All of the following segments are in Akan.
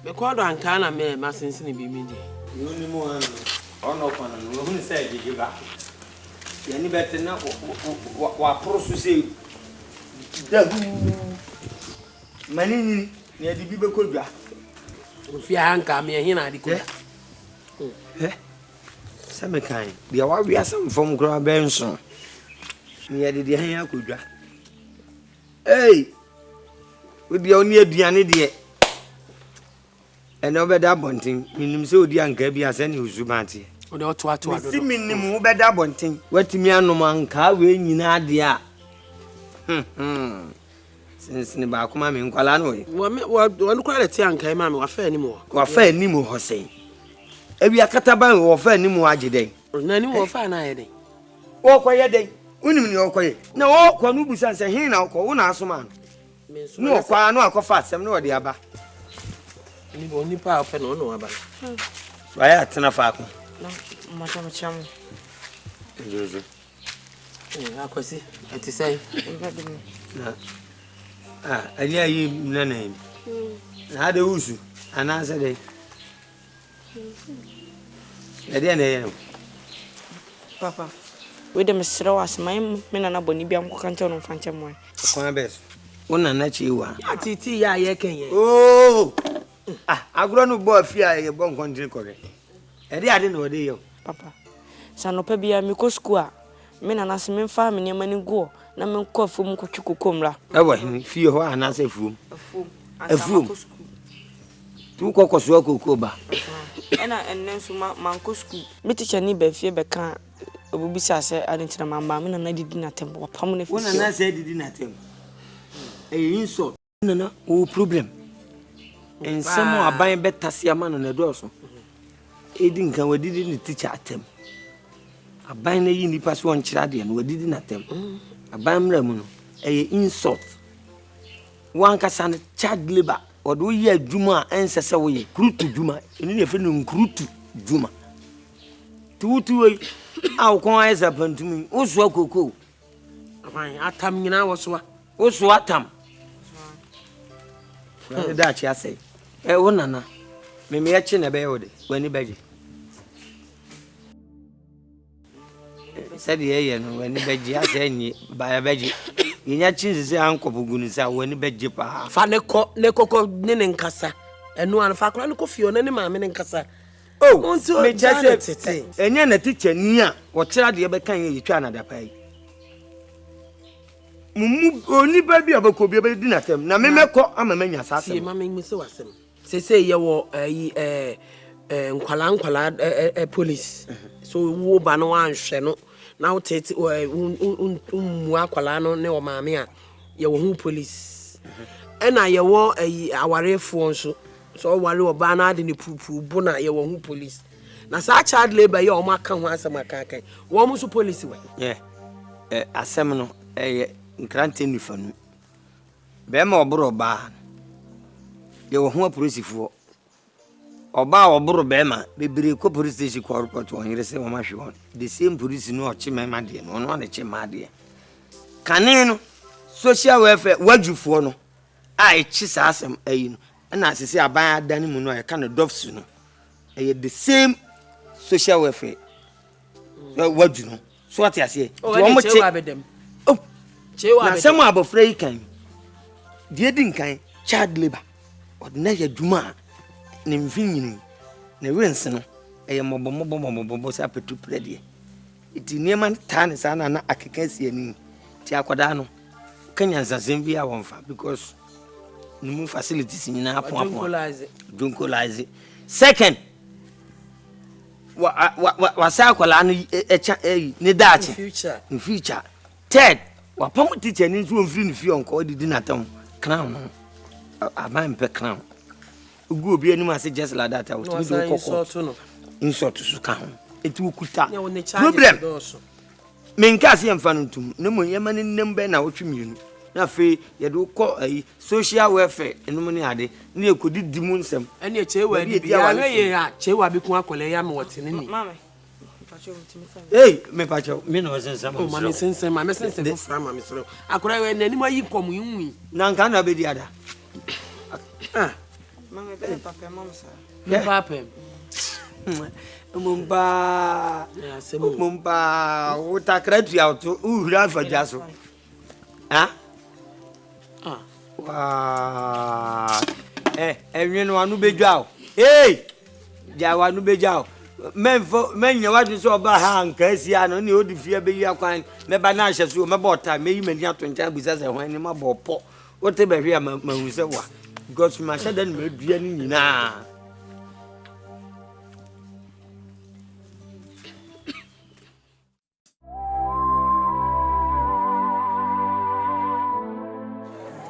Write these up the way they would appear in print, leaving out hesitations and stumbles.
Me kwado anka na me masensene bi mi di. You ni mo an. Ono kwa na no hu say gigiba. Ya ni bete na wa prosu say. Dahu. Manini ni adi bi be kodwa. Ofi anka me hin na adi ko. Same kan. Dia wa wi asam fom kro benso. Ni adi dia hin akodwa. Hey. We dia oni aduane de. Ene obeda bontin. Minim se odi anka bi ase ni uzubante. Ode oto ato ado. Si minim obeda bontin. Watimi anom anka we nyina de a. Since ni ba kuma me nkwala no ye. Wa nkwala le ti anka ma me wa fa ni mo. Wa fa ni mo ho sei. Ebi akata ban wo fa ni mo ageden. Na ni mo fa na ye den. Wo koye den. Unim ni wo koye. Na wo kwa no busan se hin na wo na asoma no. No kwa no akofa asem no de aba. Ni bo ni pa ope no no aba. Wa ya tena fa ko. No, madam cham. Jojo. Akwasi, eti say. Na. Ali ayi nana. Na de usu. Ana se de. Ede na ye. Papa. We dem sere was my me na boni bia mko kanta no fanche mo. Kwa bes. Wona na chiwa. Atiti ya ye kenye. Oh. Agro no bo afia ye bon kontri ko re. Ede ade na ode yo. Papa. Sanopa bia me ko school a me na na se me fa me ne mani go na me ko afum ko twukokomra. Ewa ni fie ho ana se afum. Afum. Tu ko koso akoko ba. Ena enenso man ko school. Me teacher ni ba fie be kan obubisa se adentina mamba me na didi na tembo wapam na fie. Wona na se didi na tembo. Insult. Na o problem. Ensemo aban betase ama no na doso. Edi nkan wadidi ni teacher atem. Aban na yi nipa so on kira de no wadidi na tem. Aban mra mu no insult. Wan kasa na child labor. Odo yi adwuma ensese wo yi krutu dwuma. Eni ne fe no nkrutu dwuma. Tutu we aw kon ayza pantumi. Oso akoko. Aban atam nyina wo so a. Oso atam. Da chi ase. Wona na. Me ya chi na be yode. Wani baje. Said ye no wani baje ase nyi ba baje. Yenya chi sisi ankopugunu sa wani baje pa. Fa ne koko ne nkasa. Enu an fa kra ne ko fio ne maame ne nkasa. Oh, me jase enye na teacher ni a wo kira de be kan ye twa na da pai. Mumu oni ba bi abako bi di na tem na me mekọ amamanya sasa. Si mama mi se wasem. Se ye wo nkwala police. So wo ba no anhwe no. Na wo tete mu akwala no ne wo maame a ye wo hu police. Ena ye wo awarefo nso. So wale oba na de ne pupu bu na ye wo hu police. Na sa child labor ye o maka ho asema kan. Wo mu so police we. Yeah. Asem no nkrante ni fanu. Be ma oburo ba. Ye wo hu apolisifo. Oba oburo be ma bebere ko police station ko report on yire se wo ma hwe on. The same police no ochi mema de no no na che ma de. Kane no social welfare wajufo no a echi sa asem ayi no na asese aban adani mu no e ka no dofsu no the same social welfare waju no so what you say to mo che oh chewa na some abofra yi kan die din kan child labor ordinary aduma ne mfinyin na wense no mobo sa petu prede iti neman tane sana na akekasi ani ti akwada no kanya nsasem bia wonfa because numu facilities nyina apon dunkolize second wa sa akwala no echa ne dache in future third wa pam teacher ni so mfiri no fi onko didi na tam crown aban pe crown ugu obi ani ma say just like that I was to do kokko insult so kan etu kuta problem menka se yemfa no ntum ne mo yema ne nembe na wotwemienu na fe ye do ko social welfare enum ne ade ne ekodi dimu nsem ene chewa di bia ye ya chewa bi kun akole ya me wote ne ni mama hey me pacho me no sensem o mama sensem mama sensem fo fra mama so akora we nani mo yi kom yinwi na nka na be di ada Mama be papa mom sa. Me papem. Mumba. Mumba. Utakra Twi out. Uhura faja so. Ah? Ah. Wa. Enwe no anu bedwa o. Hey! Ja wa anu bedwa o. Men wadu so ba ha nka asia no ne odi fie be yi akwan me ba na ahye so me ba ota me yi mani ato ntan busa se hwan ni ma bo po wote be hwe ma hu se wa because ma hye dan me dua ni nyina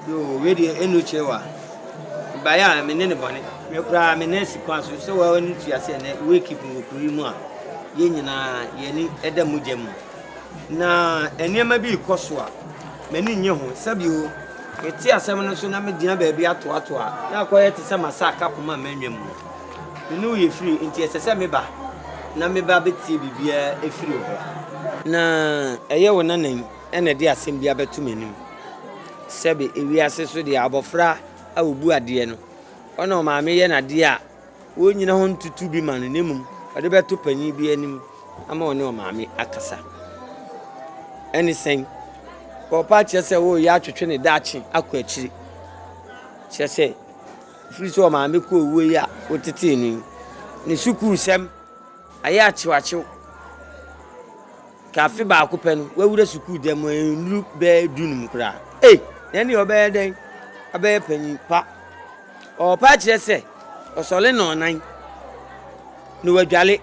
yo we di enu chewa ba ya me ne bone me kura me ne sikwanso so wa oni tuase ne we keep mo kuri mu a ye nyina ye ni eda mugem na eniema bi ikoso a me ni nye ho sabi o eti asem no so na me gina ba bi ato a na akoye te se masa kapoma manwem mu me no ye free enti esese me ba na me ba betie bibia efiri ho na eye wo nanan ene de asem bia betu manim sabi ewi ase so de abofra a obu ade no ono maame ye na de a wo nyina ho ntutu bi man nemum ade beto panyi bi anim ama one o maame akasa eni sen papa chese wo ya twetwe ne dachi akọ akiri chese free so maame ko wo ya otete ni ne suku sem aya achiwachiw kafe ba akopẹ no wawura suku dem enru be dunum kra yani obe den abe panyi pa o pa chese osole no nan no wadwale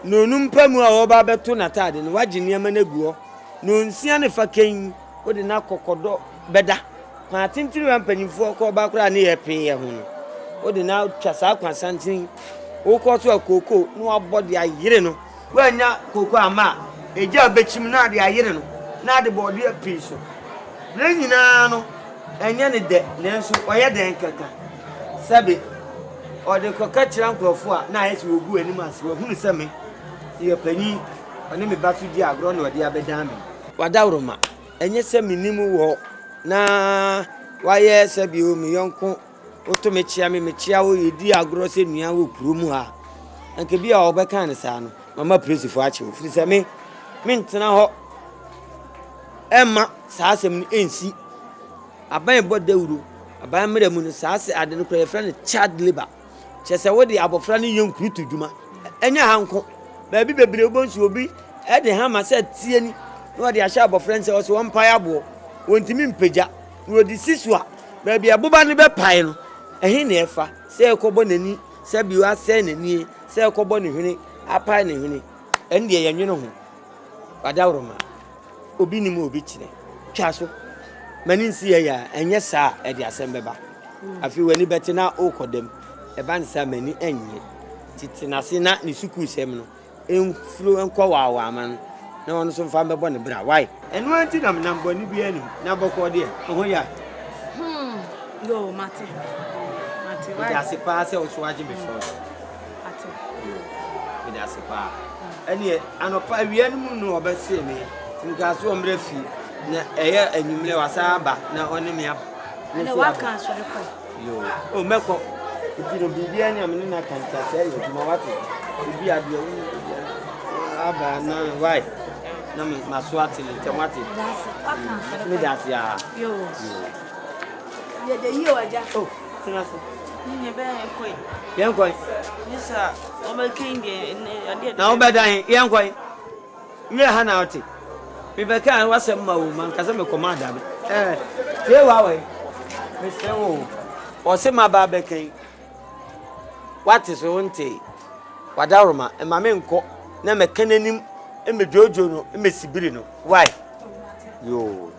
no numpamu a oba beto natade no wagye niam na guo no nsia ne fa ken odi na kokodo beda kwa tintiri wampanyimfo ko ba kura ne ye pe ye ho no odi na twasa kwa santin wo ko so akoko no abode ayire no wanya koko ama eja bechim na de ayire no na de bode api so na nyina no enya ne de nenso oye den kaka sabe ode koka kira nkrofo a na ayesi ogu anim ase wo hunu seme ye panyi one me ba di agro na ode abedan me wadawroma enye se minimu wo na waye sabe o mi yonko oto me chia wo yedi agro se nua wo kuromu ha anke bia obeka ne sa no mama presifo ache ofiri se me ntena ho emma sa asem ni ensi aban bo dawuro aban mere mu no sa ase ade no kra friend child labor chese wo de abofra ne yenkuru tuduma enya hanko ba bi bebre obonsu obi e de ha ma se tie ni no de ahya abofra se so won pai abo wontimi mpagya no de sisua ba bi aboba ne be pai no ehe ne efa se ekobo nani se bi wa se nani se ekobo ne hwene apai ne hwene ende ye nwene ho wadawroma obi ni mu obi kire twaso mani nsi ya enye sa e de asem beba afi wani beti na okodem e ban sa mani enye titina se na ni suku sem no enflu enko wa man na won so mfa mbebo ne bra why enu anti na mnambo ni bi ani na boko de ho ya Yo mate why ya se pa se o so age before mate mi da se pa eni anopa wianu mu no obese me tinka so omre fi na eye anyumle wasa ba na oni me na waka so de kwa yo o meko itino bibia ni amene na kanta se yo tuma wate bibi ade aba na why na maso atile temate me da se ya yo ye de yi waja oh tinase ni be koi yen koi nisa o be kinde ade na o be dan yen koi nye ha na ote me be kan wasem ma wo man kase me command abi se wa we me se wo o se ma ba be kan what is wonte wadaroma e ma me nko na me kananim e me jojo no e me sibiri no why yo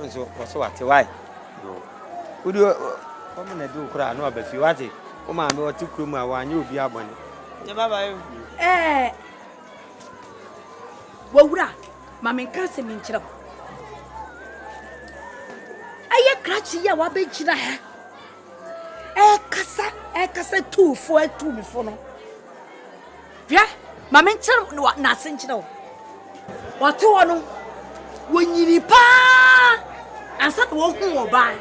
so what why yo udi o me na do kura no abafi wate o ma me oti krum a wa anya obi abone je baba yo wawura mama nka se mi nkyerɛ aye krachi ya wa be gyina ha kasa tuufo atuumifo no hwɛ mama nkyerɛ na ase nkyerɛ wo to wo no wonyini pa ansa wo hu wo ba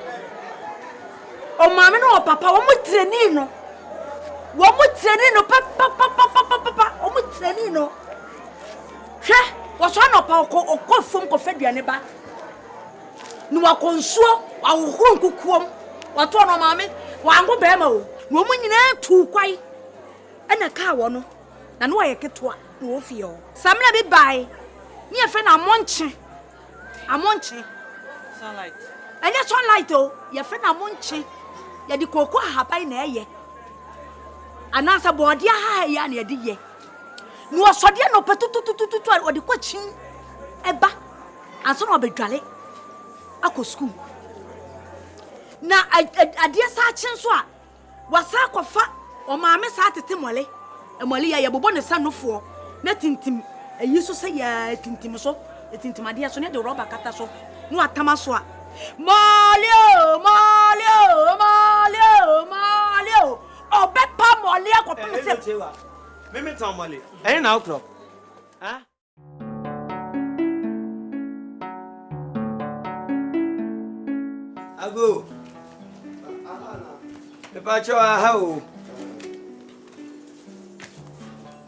O mama no papa wo mu training no. Wo mu training no papa o mu training no. Hwe wo so no pa ko fom ko faduane ba. Ni wa konsuo wa huru nkukuom. Wa to no mama wa ngo be ma o. Wo mu nyina tu kwai. Ena ka wo no. Na no ye keto no ofie o. Samna bi bai. Ni e fe na amonche. Amonche. Sunlight. Anya sunlight o. Ye fe na amonche. Ye di koko hapai na eye. Anasa body ha ya na ye di ye. No osode no petututututu o di kwachin eba. Anso no bedwale. Akọ school. Na ade sa chin so a wasa kofa o maame sa tete mole. Emole ya ye bobo ne sanofo na tintim eyi so se ya tintim so tintim ade so ne de rubber kata so no atama so a Malio obe pa mole akopem se Meme tan mole eh na okro ah Ago Pepa cho ha o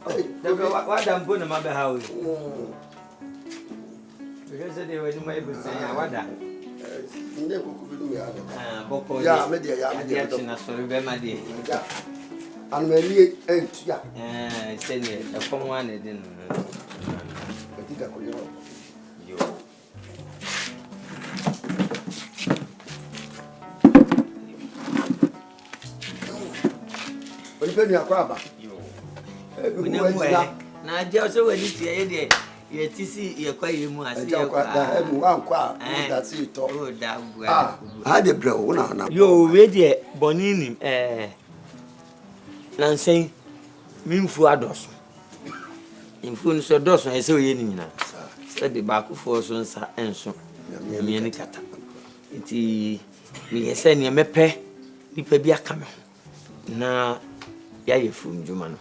What I'm going to my house. Because they were in my business. What? Yeah, media. Sorry, my dear. And Mary ain't ya. Send it. A phone one, it didn't. I think I could you. What do you think you're na je so wani ti e de ye ti si ye kwa ye mu ase ye kwa e mu wan kwa da si to o da bu ha de bre wo na yo we de bonini nansen minfu adoso infu no so doso e se o ye ni nyina se de ba ku fo so nsa enso me ni kata enti mi ye se ne mepe nipa bi aka me na ya ye fu njuma no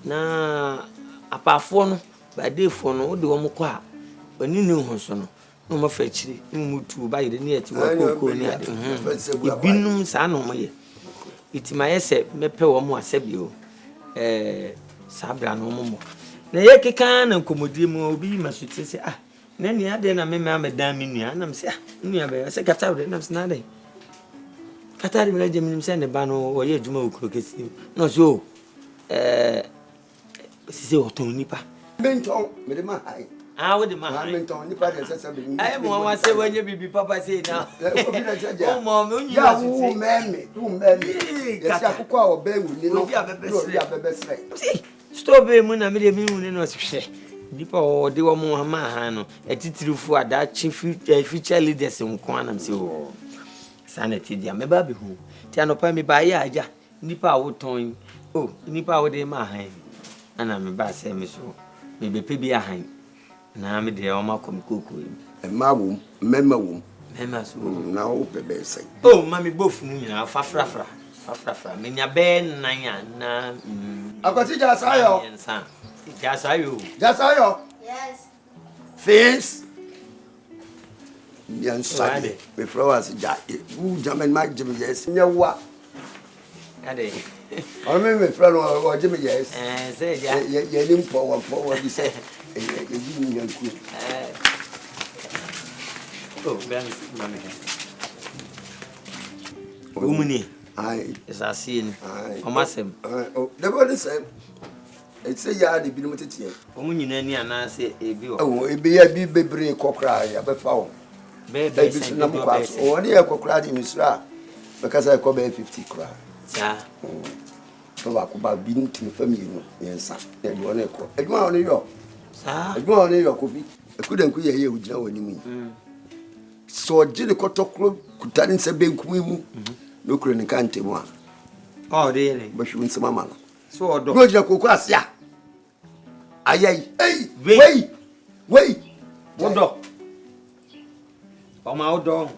na apafo no ba defo no de wo mko a oni ni hu so no no ma fa chiri mutu ba yire ni ati wa kokko ni ade ibinum sa no mo ye itima yese mepe wo mo asebio sabra no mo na ye keka na nkomodi mu obi masuti se ah na ni ade na me ma dan me nua na me se ah nua be se kata we na me na ade kata ri me la jemi se ne ba no wo ye adwuma okuro kesi no so Sisi oton nipa. Menton, me de ma hai. Ah, we de ma hai. Menton nipa de sesa be ni. Ai mo wan se wanye bibi papa say na. Obi na jaja. O mo me onyi na sisi. Ya wo me. Ya sia kokwa oba wu ni no. Obi abebesre. Si, stop e mu na me de mi wu ni no hwe. Nipa o de wo mo ma ha no. Etitirifu ada chi future leaders nko anam se o. Sanity dia me ba be hu. Ti anopa me ba ya aja. Nipa wo ton. Oh, nipa wo de ma han. Ana me ba se me so. Me be pe bi ahan. Na me de o ma kom koko. E ma wo, mema wo. Mema so. Na wo pe be se. Oh, ma me bofu nu nyina fafrafra. Fafrafra. Me nya be nan ya na. Akwati ja sayo. Ja sayo. Ja sayo. Yes. Fims. Yan sade. Me flowers ja. Wu jamen ma jimi yes. Nyawa. Ade. I remember friend or Jimmy yes. Say ya nim for we say you yan ku. Oh, ben mama. Umuni. Ai, is asien. O masem. Oh, the body say it say ya de bi no tetie. O mu nyina ni ana se ebi o. Oh, ebi ya bi bebre kokra ya be fa o. Be say na mo kwa. O ni e kokra di misra. Because I come 50 kra. Ja. So ba ko ba bi ntim family no yensa. E do na ko. Eduma oni yo. Sa. Eduma oni yo ko bi. Ekudanku ye ye ugina wani mu. So jini kotokro kutani se benku mu. No kure ni kante mu a. Oh really? Ba shi unsema mama. So odo. No jina kokko asia. Ayai. Hey. Wait. Wodo. Oma odo.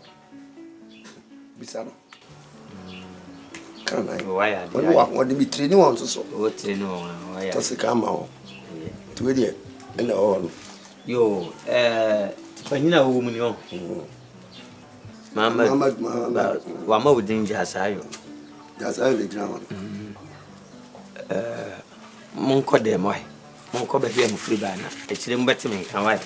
Bisano. Can I? Why are you? What do we train you on so? What train on? Why? Just come out. To it, and all. Yo, Panina woman, yo. Mama, Wama would danger Asayo. That's how they drown. Monko de moi. Monko be here free bana. It's them better me, can I?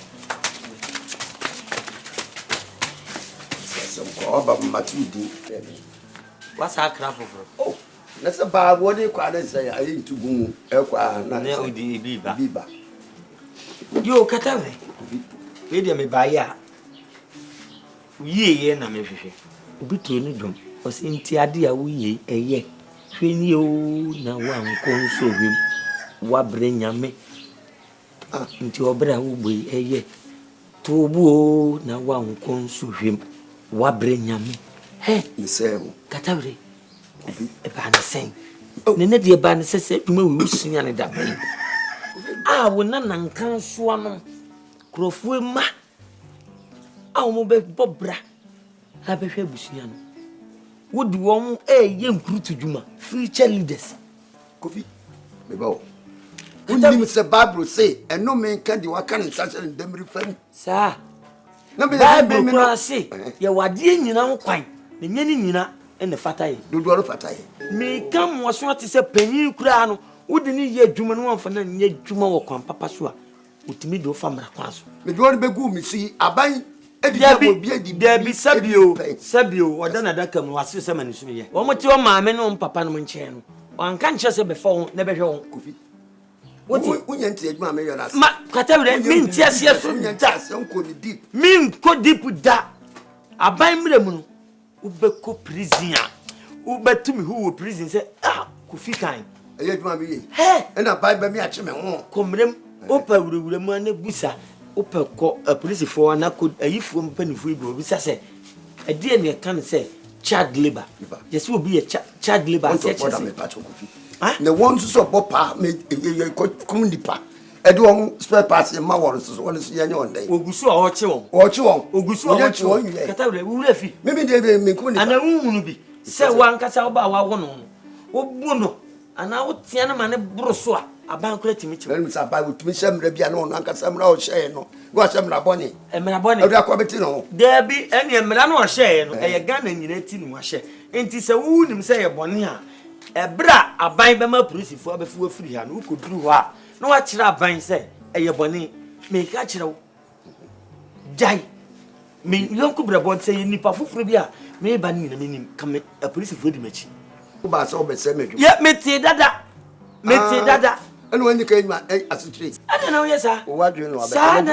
Some call Matudi. What's our craft for? Oh, that's about what they call it. Say, I ain't to go. Now, Biba. You Cataway. Lady me buy ya. Ye, na me. Between them was in Tiadia, we a ye. Twin you now one console him. What bring ya me? Into your brother will be a ye. Tobo now one console him. What bring ya me? Hey, the same. Cataway. A ban saying. Oh, Nene dear ban says, you may sing and that bay. Ah, when none can swallow. Crowful ma. I'll move Bobra. Have a Febusian. Would you want a young crew to Juma? Future leaders. Coffee. Bebo. When you say Barbara say, and no man can do Akan such and them refrain. Sir. No, I say, you are dear, you know, quite. The Yenina and the Fatai. Do you want Fatai? May come was what is a penny crown. Wouldn't you yet Juma one for none yet Juma or Papa Sua? With me do from my class. The one begoo me see, I buy. There be Sabio, or done a duckum was Susan. One more your mamma on Papa Monchano. One can't just say before, never home. What would you take, Mamma? Whatever mean, yes, Uncle deep. Mean, go deep with that. I buy me the moon. Ubeko prison. Ube to me who will prison say, ah, Kufi kind. Hey, and I buy by me at home. Come them, open with the money busa. Open a police for and I could a if one penny free bro. Bisa say, a dear near can say, child labor. Yes, will be a child labor. The ones who saw Papa made a community park. I do spare parts in my waters one is young one day. Ogusu or Chon, Ogusu or Chon, maybe they may come and a woman will be. Say one Casaba one. Oh, Bruno, and I would Tiana Brosua. A banquet to me. I buy with me some Rebiano, Uncle Samuel Share, no, got some Raboni, and Raboni, Aquapetino. There be any Milano share, a gun and in 18 washer. And 'tis a wound him say a bonia. A bra, a buy them up pretty for before free and who could do her. No, what should I buy say? A bonny, make catch it. Jai. Me, young Cobra Bon say, Nipa Fribia, may ban in a meaning come a police for the match. Yet, me say dada. Me say dada. And when you came as a tree, I don't know, yes, sir. What do you know about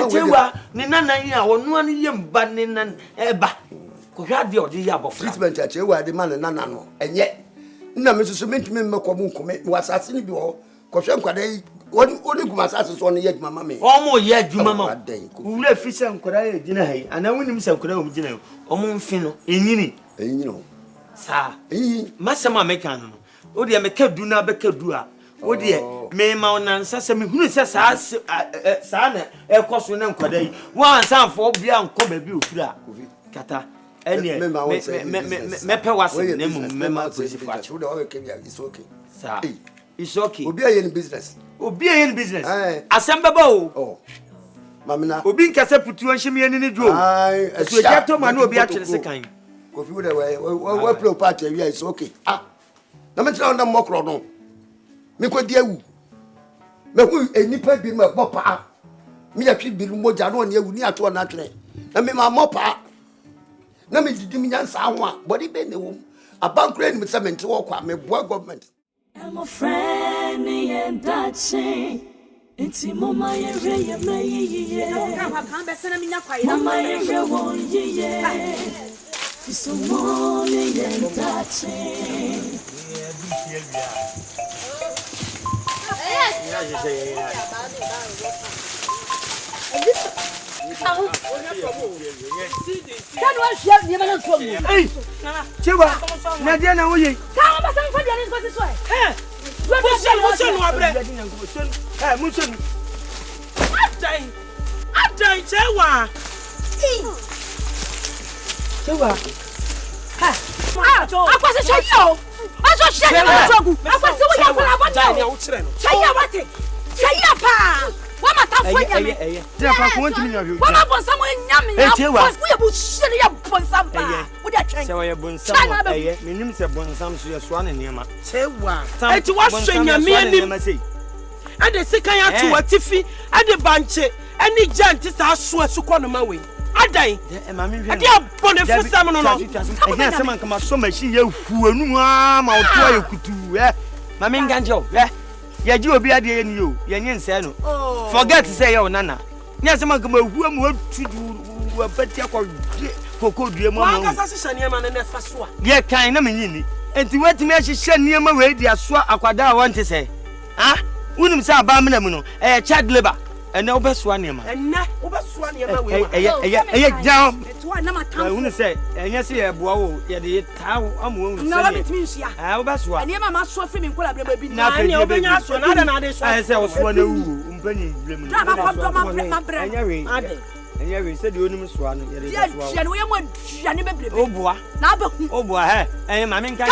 Nina or one young banning and Eba? KWADWO the Yabo treatment at you were the man and Nano, and yet, no, Mrs. Mintum commit was asking you, Koshan, what was asking on yet, Mamma. Almost yet, you mamma day. Who left fish and Korea dinner, and I win himself Korea dinner, or Monfino, in Yini, and you know, sir, Massama Mecano, oh, dear, make do not be dua. Oh dear, may Mount Sesame, who says, Sana, a cost when I'm quite one sound for beyond come a view, Cata, and Mepa was the name of Memma. It's okay, sir. It's okay. We'll be in business. We'll be in business. Assemble. Oh, Mamma, will be Casa put you and shimmy in the drawer. I swear to man will be actually second. Go through the way, well, play party, it's okay. Ah, no matter on the mock. Me ko dia wu me hu enipa bi me bopa me ya twi bi mo ja no na ewu ni ato na twene na me ma mopa na me didi mi nyansa ho a body be ne wo abankura ni me se me nte wo kwa me boa government I'm a friend and dancing it's mama ye re ye me ye mama ye re won ye so morning and dancing That was your never from you. Hey, Chiba, Nadiana, will you? Come on, some for the other this way. Muson. I'm dying, Chewa. I was a show. I was shut up. I was so young. I was Chaya, Chaya, what am I talking about? What about someone yummy? I was we will shut up on somebody. de atwen se wo bonsam eye menim se bonsam so ye so na niema sewa enti wa hwenyame anim ade sekan ato watifi ade banche ani giant sa so asukọ no ma we adan ade abone fusam no no ehia se man kama so machine ye hu anu ma wo to ye kutu mami nganjo ye ji obi ade ye ni yo ye nyense no forget say ye nana nya se man kama hu am wa tudu wa betia ko koko due mo mo anga sa hye niema ne fa so a ye kan na menyini enti watimi a hye niema we dia so akwada a wonte say unim sa ba mena mu no child labor ene obesoa niema ene obesoa niema we jam to na matam unim say enye se ye boa wo ye de tawo amu unim na ba bitimi nsia obesoa niema ma so fi mi nkola breba bi na ne obenya so na na ade so say oso na wu mpani blem na ba ko ma bre enye we ade enye we se de onim soa no ye de soa ya no ye mo aduane bebrebe oboa na ba hu oboa enye ma men kan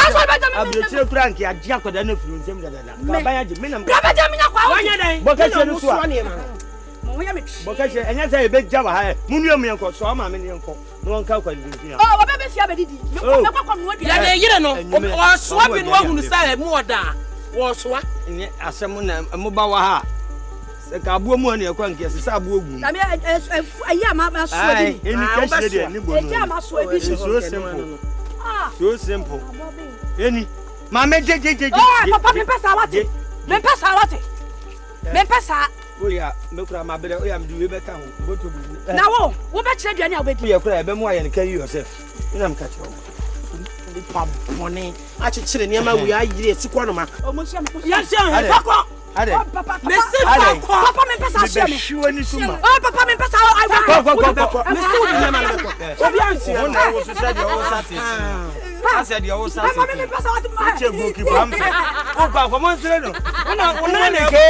abretire kura nki agye akoda na furu nsem dada ba ba ya je menam breba ja minya kwa wanya dai bokache no soa mo ya me bokache enye say be jaba ha munu am yenko so ma men yenko no won ka kwa ndinfia wa bebe fia bedidi me kwa no ya na yire no o soa bi no ahunu say mu oda wo soa enye asem na mo ba wa ha se ka abuo mu ani ekwa nki se abuo ogu na me ayi ama so bi eni kashi de ni bono ayi ama so bi so simple so simple eni ma me je papa me pesa wate me pesa oya me kura ma bere oya me di we be ka ho boto bu na wo be kire duane a wo be ye kura e be mu aye ne kan yourself ina me ka kire ni pabone a chichire niema we ayire esikọ no ma o mo sia me ya sia he fakọ ade papa me se fakọ papa me pesa sia me shiwo ni suma papa me pesa I me se odi niema na ko obi ansi o na wo so say de o sati I said you all sati papa me pesa what ma che go ki bam o pa ko mo nsere no una ne ke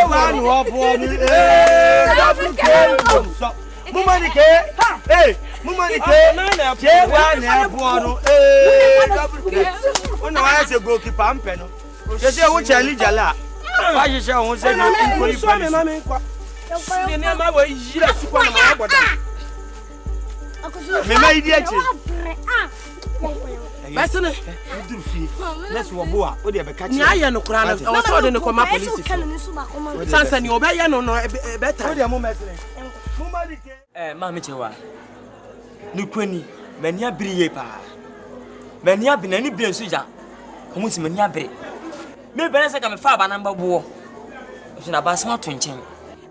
wa ni wo po ni so mumani ke mumani ke che wa ne po no una wa se go ki pampe no je se wo chali jala wa je se won se ni ko ni so me ma me kwa ni niema we yire esikọ no ma boda me ma idi achi besene duru fi let's wo boa o de be ka chi ni aye no kura na o so de no koma police sansa ni obeye no better o de mo mesere mo ma di ke ma me chewa ni kwani mani abiri ye pa mani abina ni bi ensu ja komo si mani abiri me bere se ka me fa ba na mbabo so na ba sama to nchen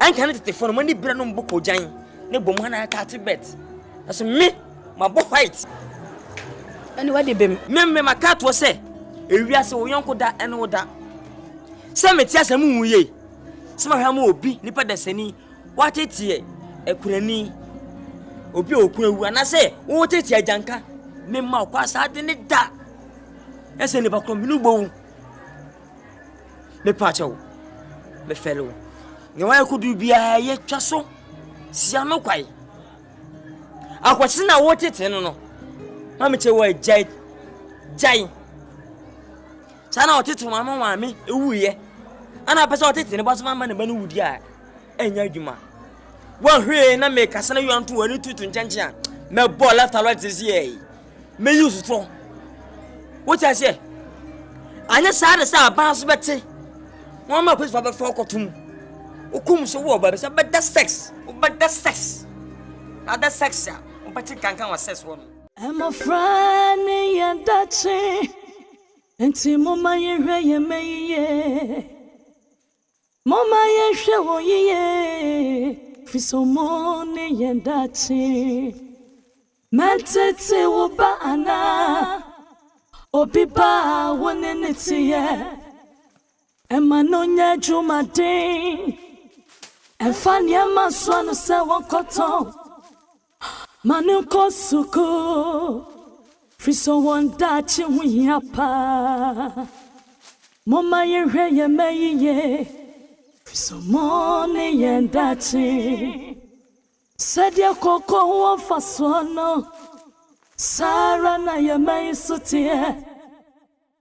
en kan tete fo no mani bire no mboko jan ne bom ha na ka bet aso me ma bo white ani wade bem me makato se ewiase wo yonko da ene wo da se meti asem wuye se ma hwa ma obi nipa da sani watetie ekurani obi okura wu ana se wo tetie ajanka me ma kwa sa de ne da ese ne bakrom bi no gbo me pacho me felo ne wa yakudu bia ye twaso sia no kwai akwasi na wo tete no mama che wa jai sana otete mama mami ewuye ana pesa otete ne boso mama ne ba no wudi a enya adwuma wa hwe na me kasa na yuanto wani tutu nchanche a me ball left and right this year me use strong what I say anya sa de sa ba so bete won ma pesa ba fa okotum okum so wo ba be better sex other sex ya opati kankan wa sex won I'm a friend and that's it. And see mama ye me mama ye show ye fi so money and that's it. Matete wo ba ana obi ba wonene tie emanonya juma day and fanya maswano se won koton Manu kosuko friso wonda chiwi apa mama ye me friso mone yenda chi sadia koko won fasono sara na ye me sotie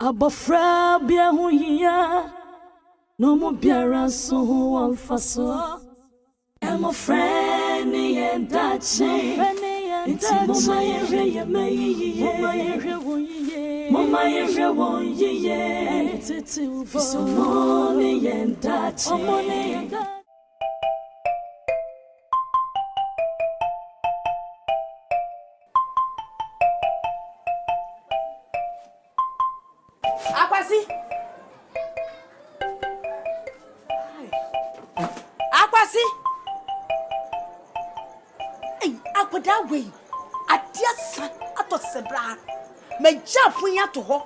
abofra bia hu hia no mo biara so won faso am a friend yenda chi It's mama area me mama area won ye so money and that Akwasi that way, I just at the Sebra, may jump when you to her.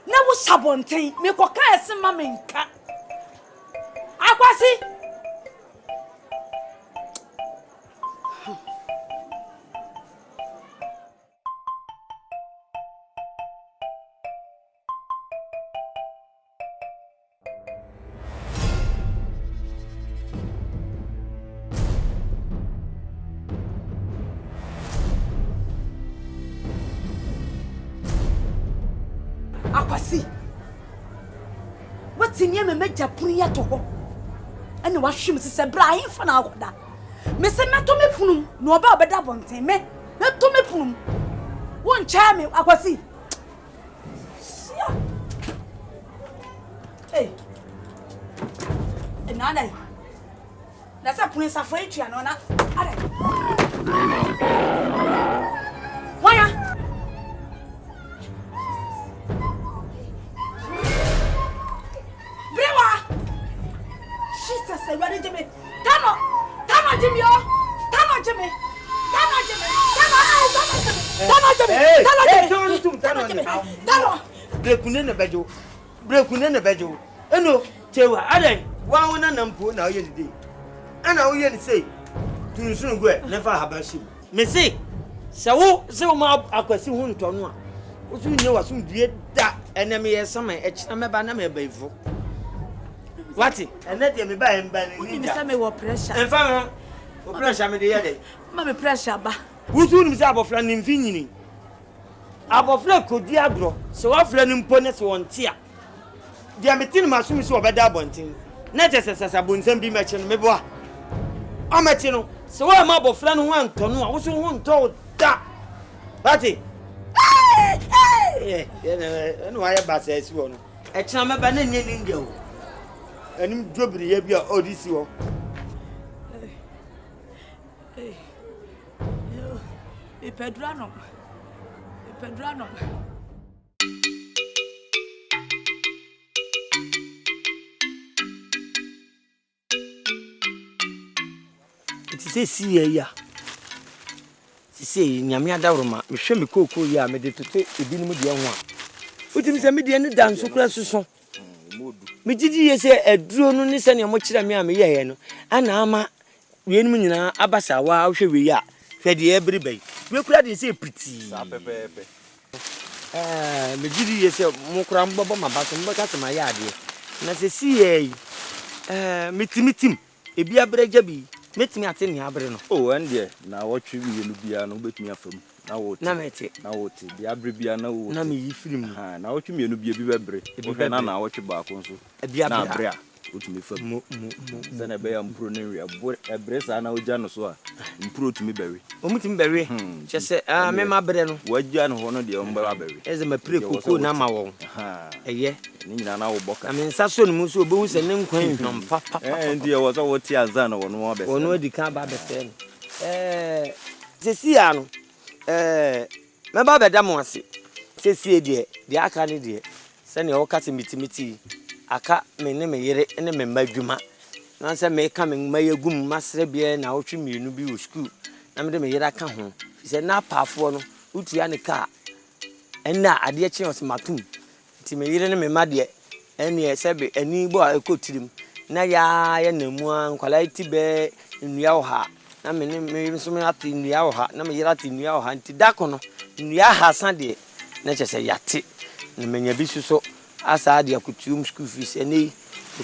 Never sabontain, make a cast in mamma. Akwasi what's in your major punya to her? And what she Mrs. Brian for now. Miss Matome Punum, no about the Dabonte, me, not to me Punum. One charming, Akwasi. Hey, another. That's a prince of French, and on why? Jimmy, Tano, Jimmy, Tano, Jimmy, Brekunene bejo. Eno, chewa, ade, wa wona nampo na oye dide. Ana oye ni say, tunsun go e, never habashi. Me say, se wo ma akwasi hu ntonu a. Wo su nye wa su die da, ene me ye sama e kina me ba na me ba ifo. Wati, ene de me ba e mba ni. Ni say me wo pressure. Enfa wo pressure me de ye de. Ma me pressure ba. Wo su ni say abofra ni mfi nyini. Abofra kodi agro, se wo afra ni mpo ne se wonte a. Dia metin masumi so obeda abontin. Na tesesesa bonsam bi meche no meboa. Ameti no, se wo ma abofra no ho anto no a wo so ho nto da. Wati. No aye ba se esi wo no. E kina meba na nye ni ndia o. Anim dwobiri ye bia odisi wo. E Pedrano. Ti see ya. Ti see nyame adawroma. Me hwe me KOO ya me de toto ebinim de ho a. Utimi se me de ne danso kura suso. Me gidi ye se aduro no ne se ne mo kira me a me ye no. Ana ama wienum nyina abasa wa hwe we ya. Hwe de ebri bai. We kura de se priti. Sa pepepe. Me gidi ye se mo kura mbobo mabaso mbaka se ma ya ade. Na se see ye mitimitim ebi abreja bi. Metimi ate ni abre no. Oh, ende na wotwe wienu bia no betimi afam. Na wote. Na mete. Na wote. Bi abre bia na wote. Na me yi film. Ha, na wotwe mienu bia bi bebre. Ohe na wotwe baako nso. Na abre a otumi fam. Zana be ya mpro na wi abre sa na ogya no so a mpro otumi bewe. Omutimi bewe. Chese me ma abre no. Wagya no ho no de omba bewe. Eze ma pre KOO na ma wo. Ha. Eye. Ni nyina na wo boka. Ame nsa so no mu so obehu se ne nkwan hwam papa. Ndi wo so wote azan no wono wa be. Wono di kan ba be se no. Sesi ya no. Me ba be da mo ase. Sesi de aka ne de. Se ne wo kate mitimiti. Aka me ne me yere ne me madwuma. Na se me ka me mayegum masre bia na wotwe mienu bi wo school. Na me de me yere aka ho. Se na paafo no utua ne ka. Enna ade chi os matum. Ti me yire ne me made ene sebe ani bo ekotirim na ya namu ankwala ti be nnua wo ha na me ne me so me ati nnua wo ha na me yire ati nnua wo ha nti dako no nnua ha san de na chese yate na menya bi so asa de akutum school fees ene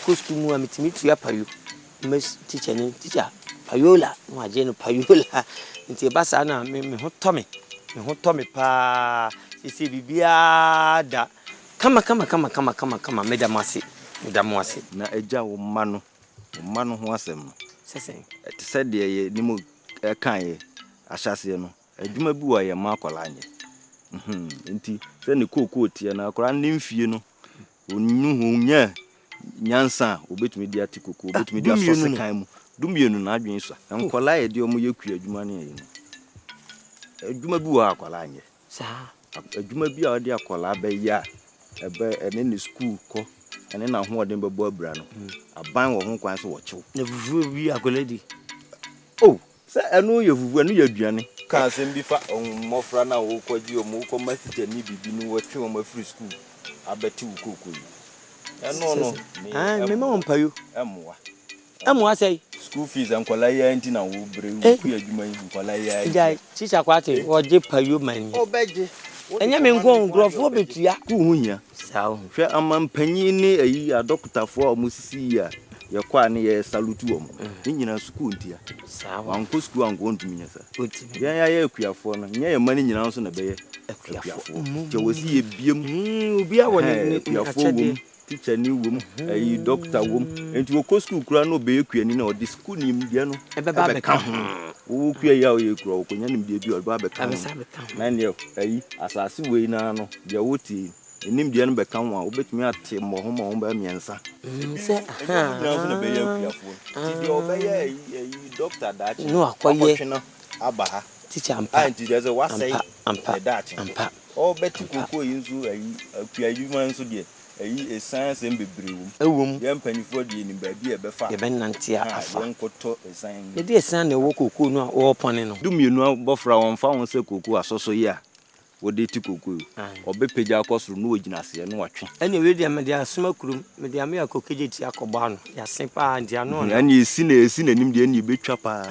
ko school mu amitimi tua payo me teacher ne teacher payola no aje no payola nti ba sa na me ho to me pa isi bibia da kama medamase na eja wo mano ho asem sesen te said ye ni mo kan ye ahyase no adwuma bi wa ye ma akwala anye nti se ne KOO tie na akwala ne mfie no onyu nya nyansa obetumi di ati KOO obetumi di asose kan mu dumienu na adwen so nkwala ye di omo ye kua adwuma ne ye no adwuma bi wa akwala anye sa adwuma bi a odi akwala ba ya ebe ene ne school ko ene na ho odin bebo abra no aban wo ho kwan so wo chew na vuvu bi akwala di oh se enu ye vuvu enu ye aduane ka asem bi fa MMOFRA na wo kwaji o mo ko message ni bibi no wo twe o free school abeti wo KOO enu no me ma on payo emwa say school fees ankwala ya nti na wo bre wo ku adwuma yi ankwala ya ja teacher kwate wo je payo man obeje enya me nko ngrofo betua ku hunya sawo hwe amampanyi ne ayi adokutafo omusisi ya ye kwa ne ye salute wo mo ni nyina school ntia sawo anko school anko ntumi nya sa otimi ya akuafo no nya ye mani nyina nso na beye akuafo je wosi ye biem obi a woni akuafo teacher ni wom ayi doctor wom enti wo ko school kura no be akuani na odi school ni mdia no ebeba be ka wo kua ya o ye kura wo konya ni mdia bi o ba be ka na ne ayi asase we na no je woti enim dia no be ka wa obetumi ate mo ho ba miensa se na be ya akuafo ti de obeya ayi doctor dachi no akoye abaha teacher ampa anti there's a what say ampa dachi ampa o beti KOO yinzu ayi akuayuma nso de ayi essence embebre wom ewom ye mpanifo de ni ba bi e be fa ye benante afa nkoto essence ye de essence na wo KOO no a wo pone no dumienu abofra won fa won se KOO asoso yi a wo de ti KOO obepeja akosoro no ogina se no watwe ene we de me de asoma kurum me de ame akokeje ti akoba no ya sen pa ndia no na ene esi na nim de ene betwa pa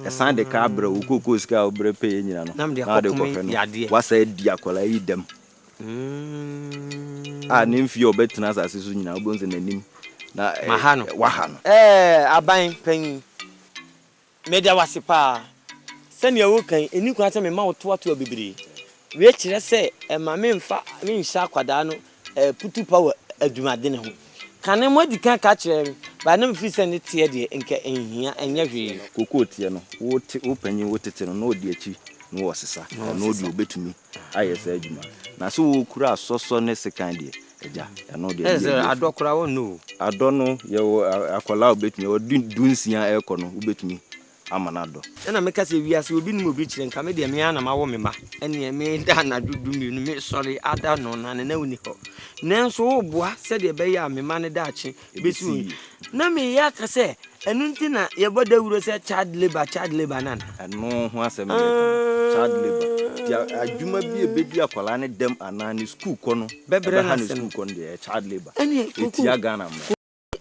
esan de ka abra wo KOO sika obre pe nyina no na de ko fe no wasa di akola yi dem ne mfie obetena asase so nyina obonze nanim na mahano wahano aban pan media wasipa sene ya wokan eni kwa me ma woto ato bibiri we kire se ma me mfa me nhya akwada no putu power adwumade ne ho kane mo dika ka kire ba na mfi se ne tie de enka enhia enya hwe KOO tie no wo panyin wo tete no odi achi no wosesa no odi obetumi ayesa adwuma na so wo kura asoso ne sekan de eja no de adokura wo no adono ye akola obetumi o dunsia ekono obetumi amanado na meka se wiase obi nim obi kire nka me de me ana ma wo me ma ene me da na dudumi no me sorry ada no na na woni ho nanso wo boa se de be ya me ma ne da achi besu na me ya ka se enu nti na ye boda wuro se child labor nana eno ho asem child labor dia adwuma bi ebedi akola ne dem anani school kono bebre na school kono de child labor ene etia Ghana mo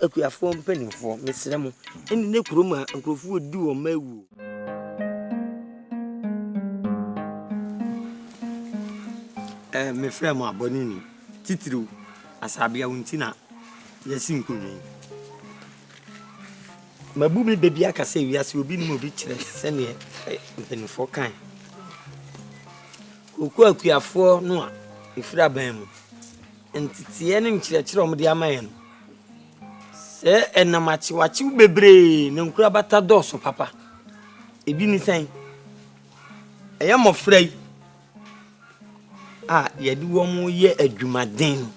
akuafo mpanimfo mesere mu ene ne kurom a nkrofo odi wo mawu me frɛ mu abonini titiro asabia wuntina yesi nkonwen mabu me bebi aka sɛ wiase obi nim obi kyerɛ sɛne mpanimfo kan KOO akuafo no a efira ban mu entitie ne nkyerɛkyerɛ ɔmde amaye no sɛ enamachi wachi bebre ne nkura bata dɔso papa ebi ni sɛn ɛyɛ mmɔfra yi a yɛde wɔn yɛ adwumaden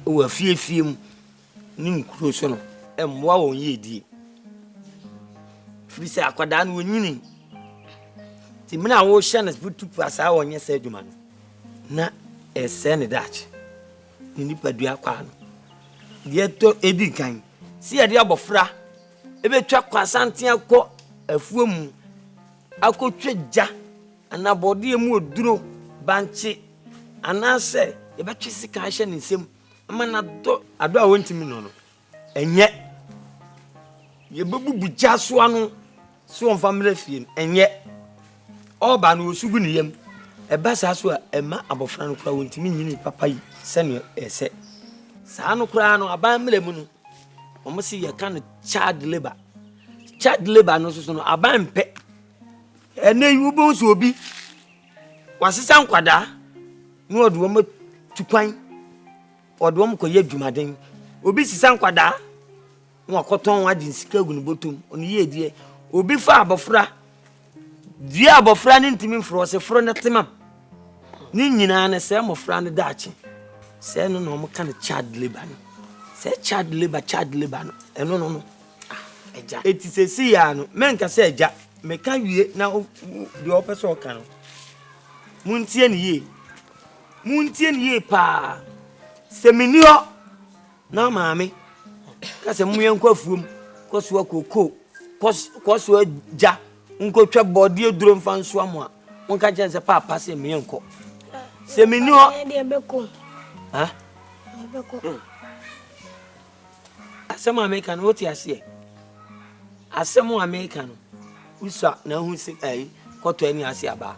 wɔ afiefie mu ne nkuro so no ɛmmoa wɔn yɛ die firi sɛ akwadaa no wɔnyini ti mena wo hyɛ no butu pasa wɔn nyɛ sɛ adwuma no na ɛsɛ ne daakye ne nipadua kwa no deɛ tɔ edi kan si yɛde abɔfra ebetwa kwa Asante akɔ afuo mu akɔtwa gya anabɔde mu oduro banche anase yɛbɛtwe sika ahyɛ ne nsam ama na ado a wontimi no ɛnyɛ yɛbɛbubu gya so ano so on family fie ɛnyɛ ɔba no osugu ne yam ɛba saa so a ɛma abɔfra no kura wontimi nyini papa yi sɛne ɛsɛ saa no kura no aban mele mu no omo si ye kan child labor no so no aban pe ene yu bo so obi wasesa nkwada no odo mo tukwan odo mo koye adwumaden obi sisa nkwada no akoton adi sika gu no botom oni ye die obi fa abofra dia abofra ne ntimi mfro se fro ne temam ni nyina ne se mofra ne daachi se no no mo kan child labor no se child labor no eno no eja etisesi ya no menka se eja me kan wie na de opeso oka no muntie ne ye pa se menio na maame ka se mu yen kwafuom koso akoko koso ja nko twa body duro mfa nso amwa wonka je se papa se me yenko se menio de beko ha beko asem American what you say asem American usa na hu se ai koto ani ase aba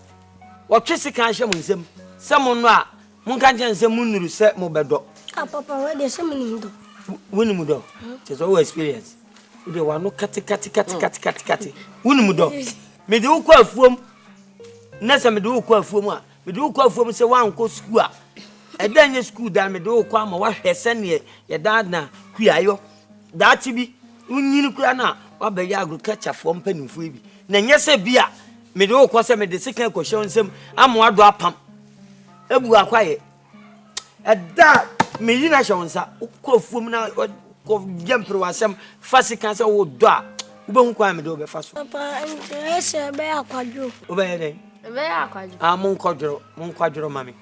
wo twese kan hye mu nsem se mo no a mo kan je nsem nuru se mo bedo papa we de se mini do woni mu do just all experience we de wa no kati woni mu do me de ukọ afuom na se me de ukọ afuom a me de ukọ afuom se wa nko school a edanye school da me de ukọ ama wa hwese ne ye da na kuayo da ti bi unyini kura na wa be ya agriculture for mpanimfo bi na nyese bia me de ukọ se me de second question nsem ama wa do apam ebu akwaye eda me yina shawonsa ukọ afuom na ko jempro wasem fasika se wo do a ube hu kwa me de obe faso papa ese be akwadwo obe ye den be akwadwo mon kwadro mami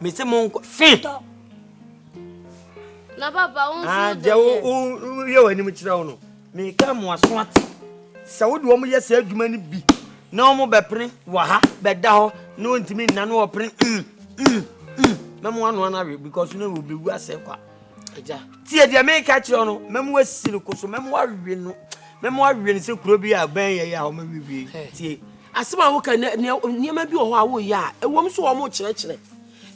me se mon fin na papa unsu je o ye wani mu kira wo no me ka mo aso ate se wo de wo ye se adwuma ni bi na wo mo be pren wa ha be da ho na ontimi na no wo pren memo anu na we because no will be wu ase kwa eja tie de me ka kira no memo wasi no koso memo wa we no memo wa we no se kuro bi a ben ye ya o ma wi tie asema wo ka niema bi wo ho a wo ya ewom so wo mo kire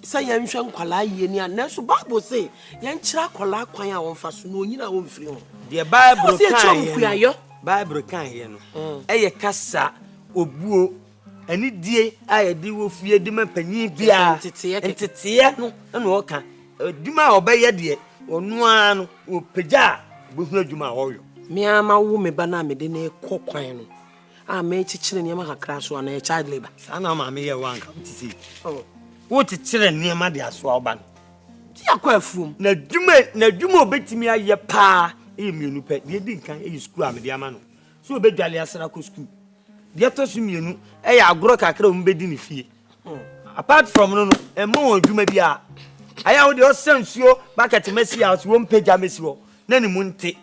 say yan hwe nkwala ye ni an so bible say yan kira kwala kwan a won fa so no nyina won firi ho the bible kan ye no eye kasa obuo ani die a ye di wo fie di mapanyin bia entete no na o kan duma a obeye de onu anu opagya bohu adwuma a wo yo me ama wo me ba na me de na ekokwan no a me chichire niema kakra so na child labor sana ma me ye wanka tisi wo chichire niema de aso oba no ti akwa afuom na dwuma obetimi aye pa e mienu pe de di nkan e school a me de ama no so obedwale asra ko school de to so mienu e ya agoro kakra o mbedi ni fie apart from no emo dwuma bia aya wo de o sensuo bucket mesi house wo mpagya mesi wo na ni munte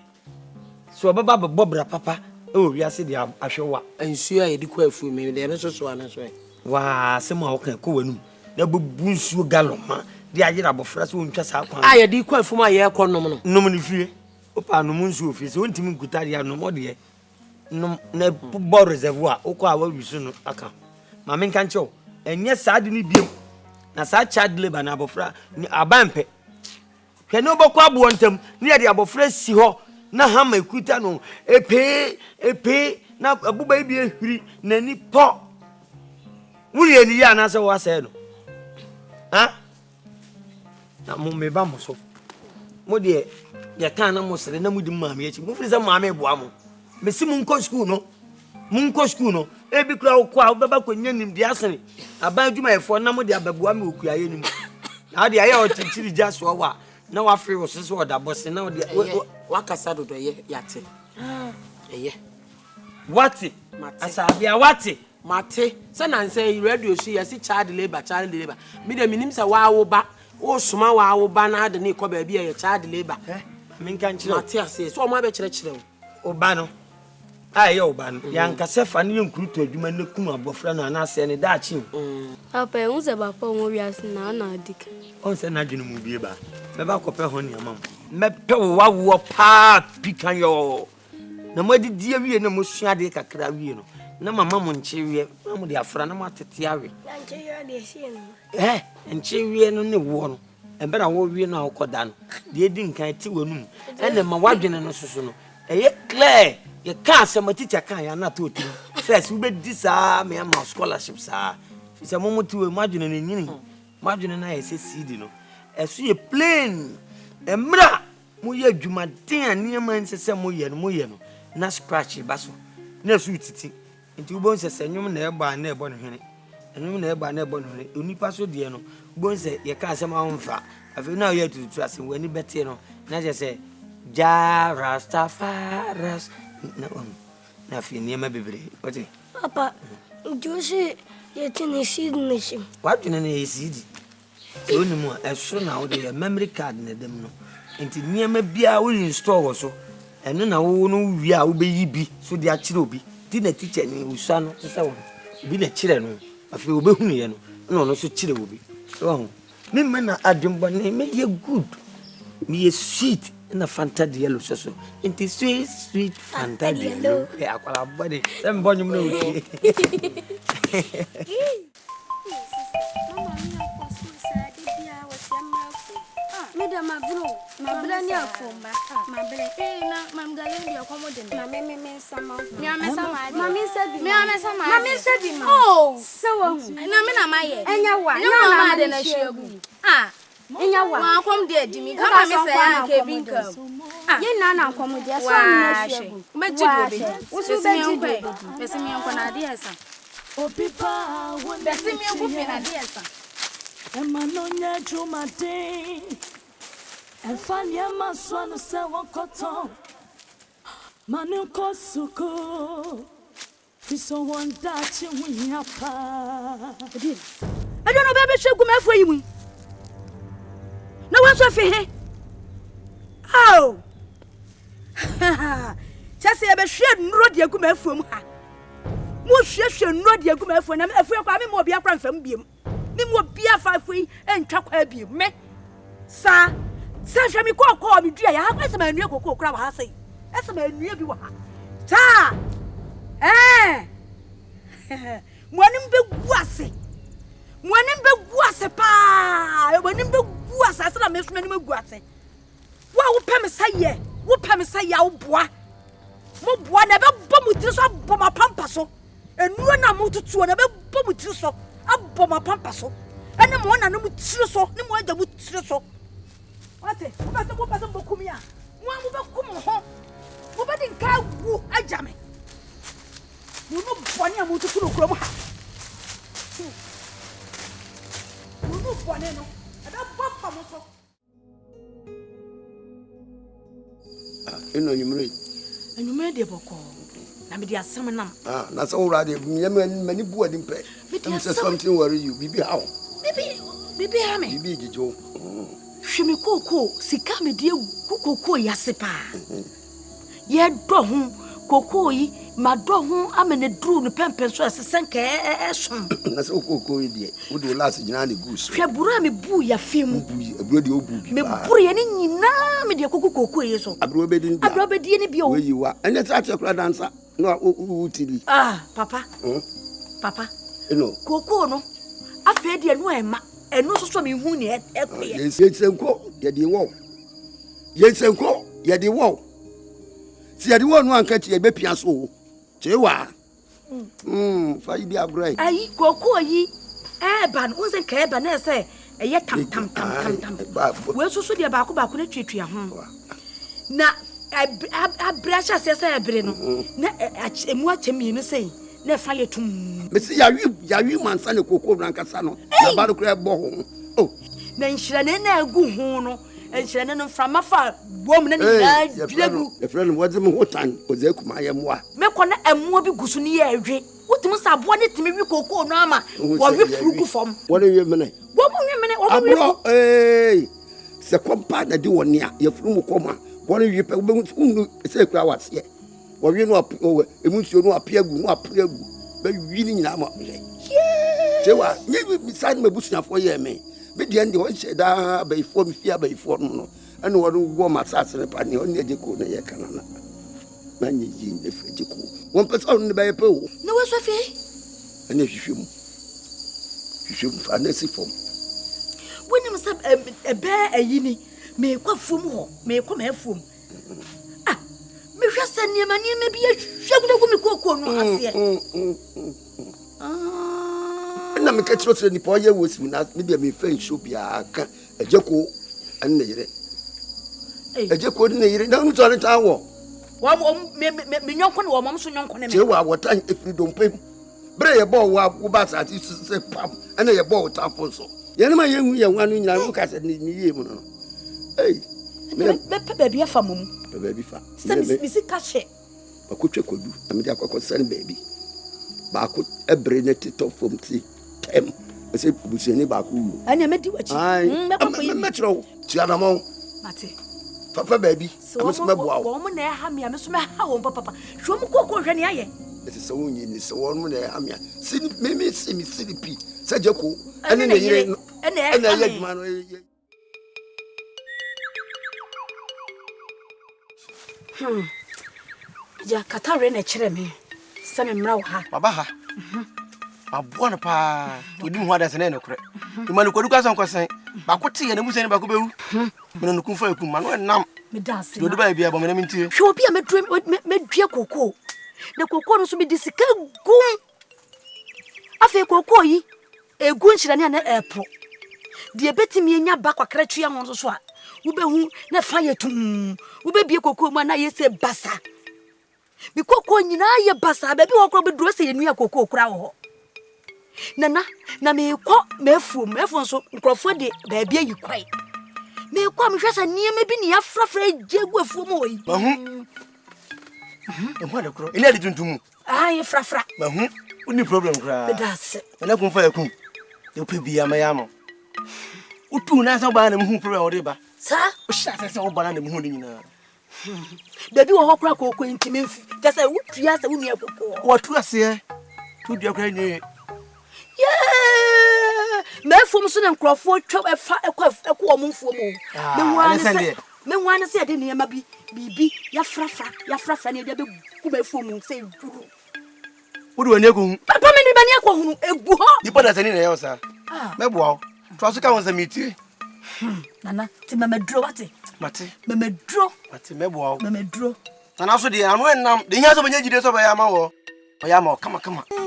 so baba bobra papa o wi ase de ahwewa ensuo a yedi kwa afuom me de be so ana so wa se ma wo kan ko wanum na bubu nsuo galoma de ayira bofra so ntwa sa kwan a yedi kwa afuom a ye konom no nom ni fie opa nom nsuo fie so ntimi nkuta de anom de nom na bo reservoir okọ a wa wisu no aka ma men kan chew enye sa de ni biem na sa child labor na bofra ni abampe hwe no bokọ abo ntam ni ye de abofra si ho na hama ekuta no epe na abuba bi ehiri na ni po wuri eni ya na se wa se no ha na mo me ba mo so mo de ya kan na mo sere na mo di maame echi mo firi se maame bo amo me si mo nko school no e bi kura okọ a baba ko nyanim de asene aban dwuma efo na mo de ababua me okuaye nim na de aye o chichiri ja so wa na wa firi wo so oda boss na wo de wakasa dodo ye yate eye wati asabia wati mate se na nse radio shi yesi child labor me de minim se wa wo ba wo soma wa wo ba na de ne ko ba bia ye child labor min kan kire mate ase so o ma be kire o ba no aye o ba no yanka se fa ne nkruto adwuma ne kum abofra na na ase ne da chi papa un se ba pa mo wi ase na adik on se na dwene mu bie ba me ba ko pe ho ne amam me pe wa wo pa pikan yo na mo di die wie na mo sua de kakra wie no na mama mo nche wie na mo de afra na mo atete awe nche wie de sie no nche wie no ne wo no ebera wo wie no akoda no de di nkan ti wanum ene ma wadwene no soso no eye clear ye ka asema teacher kan ya na to tiri first we be di sa me am scholarship sa fi se mo muti we madwene ne nyini madwene na ye se seed no esu ye plain emra mo ye adwumaden a niam ansese mo ye no na scratch baso na su titi nti wo bon se nyum na eba na ebo no hwene nyum na eba na ebo no hwene onipa so de no bon se ye ka asem awomfa afi na ye tutu asem wani bete no na je se ja rastafaras na fi niema bebre ote Papa, Josie, you can see the nation. what you na ASIEDU oni mu eso na wo de memory card na dem no nti niema bia wo install wo so eno na wo no wi a wo be yi bi so de a kire obi ti na teacher ni usua no se wo bi na kire no afi wo be hunu ye no na no so kire obi so me man na adwembo na me ye good me ye sweet na Fanta de yellow so nti sweet Fanta de yellow e akwala body dem bonyum na wuti Madam, my brother, near Fomba, my brother, Mam Ghallywood, your commodity, Mammy, some Mammy said, oh, so, and I'm my, and your wife, no, mad and I shall be. Ah, and your wife, come there, Jimmy, come on, Mr. You know, come with your son, what's your baby? Miss me on Canadias. Oh, people, when they see me on Canadias. And my nonya to my day. And Fanya Maswan Sawa Cotton Manu Kosuko Fiso one that you win up. I don't know, baby, she'll come for you. No one's off here. Oh, just say I should not your come from her. Most should not your come from them. If you're coming more be a friend from beam, then will be a 5 free and chuck her beam. Me, sir. Sasha me call me dear. I have some new cocoa crab. I say, that's a man near you. Ta eh, one in the wassy. One in the wassy pa. One in the was as I miss many guassy. What Pemesay? What Pemesay? Our boy. Mo never bomb with this up for my pampaso. And one I moved to another bomb with you so up for my pampaso. And the one I know with so, no more than with so. What it? What the person Bokumia? One will come home. What did KOO AGYA? You know, Bonnie, I'm going to go. You know, Bonnie, I don't want to know you made. And you made a book. I'm the Assamanam. Ah, that's already many board in pay. Something worry you, be how? Baby, Hammy, be Joe. Shimmy Coco, Sika me dear Coco Yasepa. Ye dohun, Coco, my dohun, I'm in a drew the pampers as a sank as that's all Coco, dear. Would you last in any goose? Fiaburami boo ya film, a bloody old boo. Me puri na me dear Coco is so. I broke in the where you are, and that's at your dancer. No, ah, Papa, Papa, you know, Coco, no, I fed you and and no so me who yet. Yes, and call, yet the wall. Yes, and call, yet the wall. See, I don't want to catch a baby and so. Chewa. Five year break. I Coco ye, ban wasn't caban, I say, a yet tam. Well, so the Abaco Bacuna treat you home. Now, I brush as I bring. And what me say. Ne fire to me. You man, son of Coco Brancasano. About to grab bone. Oh, then Shanana go home, and Shannon from afar, woman and the friend was the more time was there. I am what? Mekona and Moby Gusuni. What must I wanted to me Coco Nama? What you from? What are you minute? What will you minute? Eh, the compadre do one near your from coma. What are you say crowds yet? Or you know, emotional appear, no appear, but really now. Yeah, so what? You beside my bush now for ye, me. But the end of said, by form, fear by form, and what will go my sass and a panny on the Jaco, the Canana. Man, you the Frederico. 1 person by a pole. No, what's a fee? And if you should find a form. When you must a bear a yinny, may come from home, may come here from. Me just send you money, maybe a sugar woman cocoa. And I'm a catch what's in the poor was maybe a friend should be a Jaco and a Jaco in the don't tell it our. me nyonko ne wo mom so nyonko ne me che wa wotan efiri dompem bre ye bo wa wo ba sa ti se pam ene ye bo ta fo so ye ne ma ye hu ye nwa no nyina wo ka se ni ye mu no ei me pe bia fa mom pe ba bi fa se mi si ka hye akotwe kodu amede akokọ sane baabi baako ebre ne tito fom ti tem ese busuani baako wu anya me di wachi me tro ti adamon mate papa baabi ameso meboa wo mo na ha me ameso me ha wo papa hwo mo kokọ hwe ne aye ese so wonyi ni so wo mo na ha me si me si mi si pi se je ko ene ne yire ene ye djuma no ja katare na kire me se me mra wo ha baba ha aboa no pa to di mu hada se na ne kure imanu kodu kwa san kwasan ba ko tie na mu se ne ba ko bewu me no kun fa ekum ma no nam me dance do ba bia bo me na mintie hwe obi a medue koko na koko no so me disika gum afi koko yi egu nchira ne na epo de betimi enya ba kwakra twa ho so a wo behu na fa yetum wo be bie koko mu na yese basa bi koko nyina ye basa ba bi wo kro be duro se yenu ya koko kura wo na me ko mefu so nkrofo de ba bia yi kwai me ko me hwesa niema bi ne ya frafra jegu afu mu oyi mahu mo de kro ina de tuntum ai frafra mahu uni problem kra bedase na kun fa yakun de pe bia ma ya mo utu na sa ba na mu problem o de ba sa o sha se o ba na mu hu ni nyina baby wo hokra koko ntimi mfi just say wutu ya sa wunu akoko watu ase tu dia kra ni yeah me fom so na nkrofo twa efa ekwa omfo mu me wan se de niema bibi ya frafra ne de be ku me fom se duru wudu wani ko hu papa me ni bani akọ hunu egu ho ni pada sani na yosa me boa to so ka won samiti nana ti mama dro wate mate me boa mama dro nana so de anu enam de nya so banya jide so ba ya ma wo ya ma kama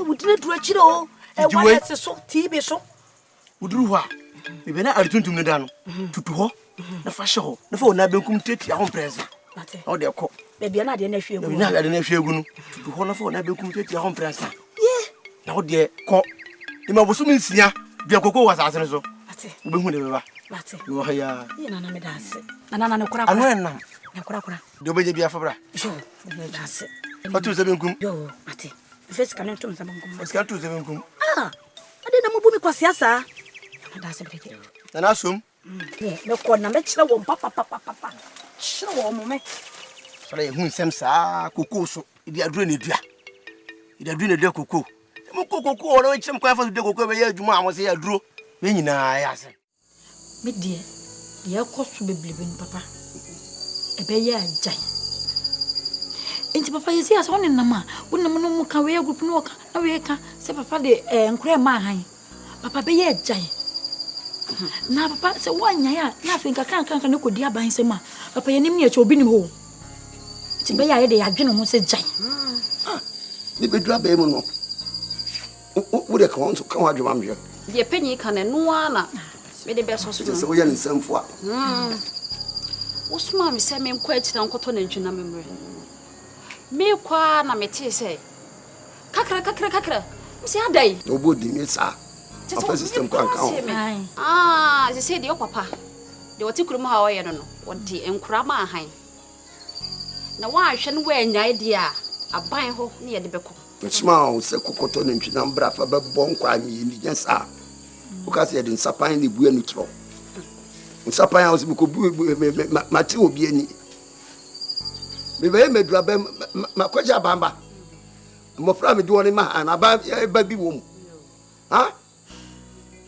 wudire dro akire o e wa se so tv so wuduru ho a me be na arituntum ne da no tutu ho na fa hye ho na fa wona benkum teti a ho presa mate o de ko bebia na de na hwe egu na de na hwe egu no tutu ho na fa wona benkum teti a ho presa na o de ko ni ma bosu minsia bia koko wa sase ne so mate wo be hu de beba mate wo ha ya nana me dase nana na kura anu enam na kura de be je bia fa bra jo me dase o tu se benkum yo mate face kan to me sa benkum o ska tu se benkum ade na mubu mi kwase asa na dase beke nana som me ko na me kire wo papa kire wo mo me sala ye hu nsem sa koko so idi aduro ne dua koko mo koko o lo chim kwa fa de koko be ya adwuma amo se ya aduro me nyina ya se me die ko so beblebe ni papa e be ya agyan enti papa yesi asa woni nama wonam no mu ka we group no ka na we ka se papa de nkure ma han papa be ya agyan na papa se wanya ya na afi kan ne ko di aban se ma papa yenim ne e obi nim ho ti be ya ye de ya dwene ho se gyan ni be dua be mu no wo de kan so kan adwuma mje ye penyi kan no ana me de be so so se wo ya nsamfo a wo suma me se me nkwa akira nkoto na ntwina memre me kwa na mete se kakra me se adai obodi ni sa afa system kwa kan se de papa de woti kurum ha oye no wodi enkura ma han na wa hwe no wa anyai dia aban ho ne ye de beko sma o se kokoto na ntwina mbra fa be bon kwa mi ni nsa o ka se de nsapan ni bua ni tro nsapan a o se ko bu ma ti obi ani me be medua be makwaja bamba mo fra me duone ma ana ba bi wo mu ha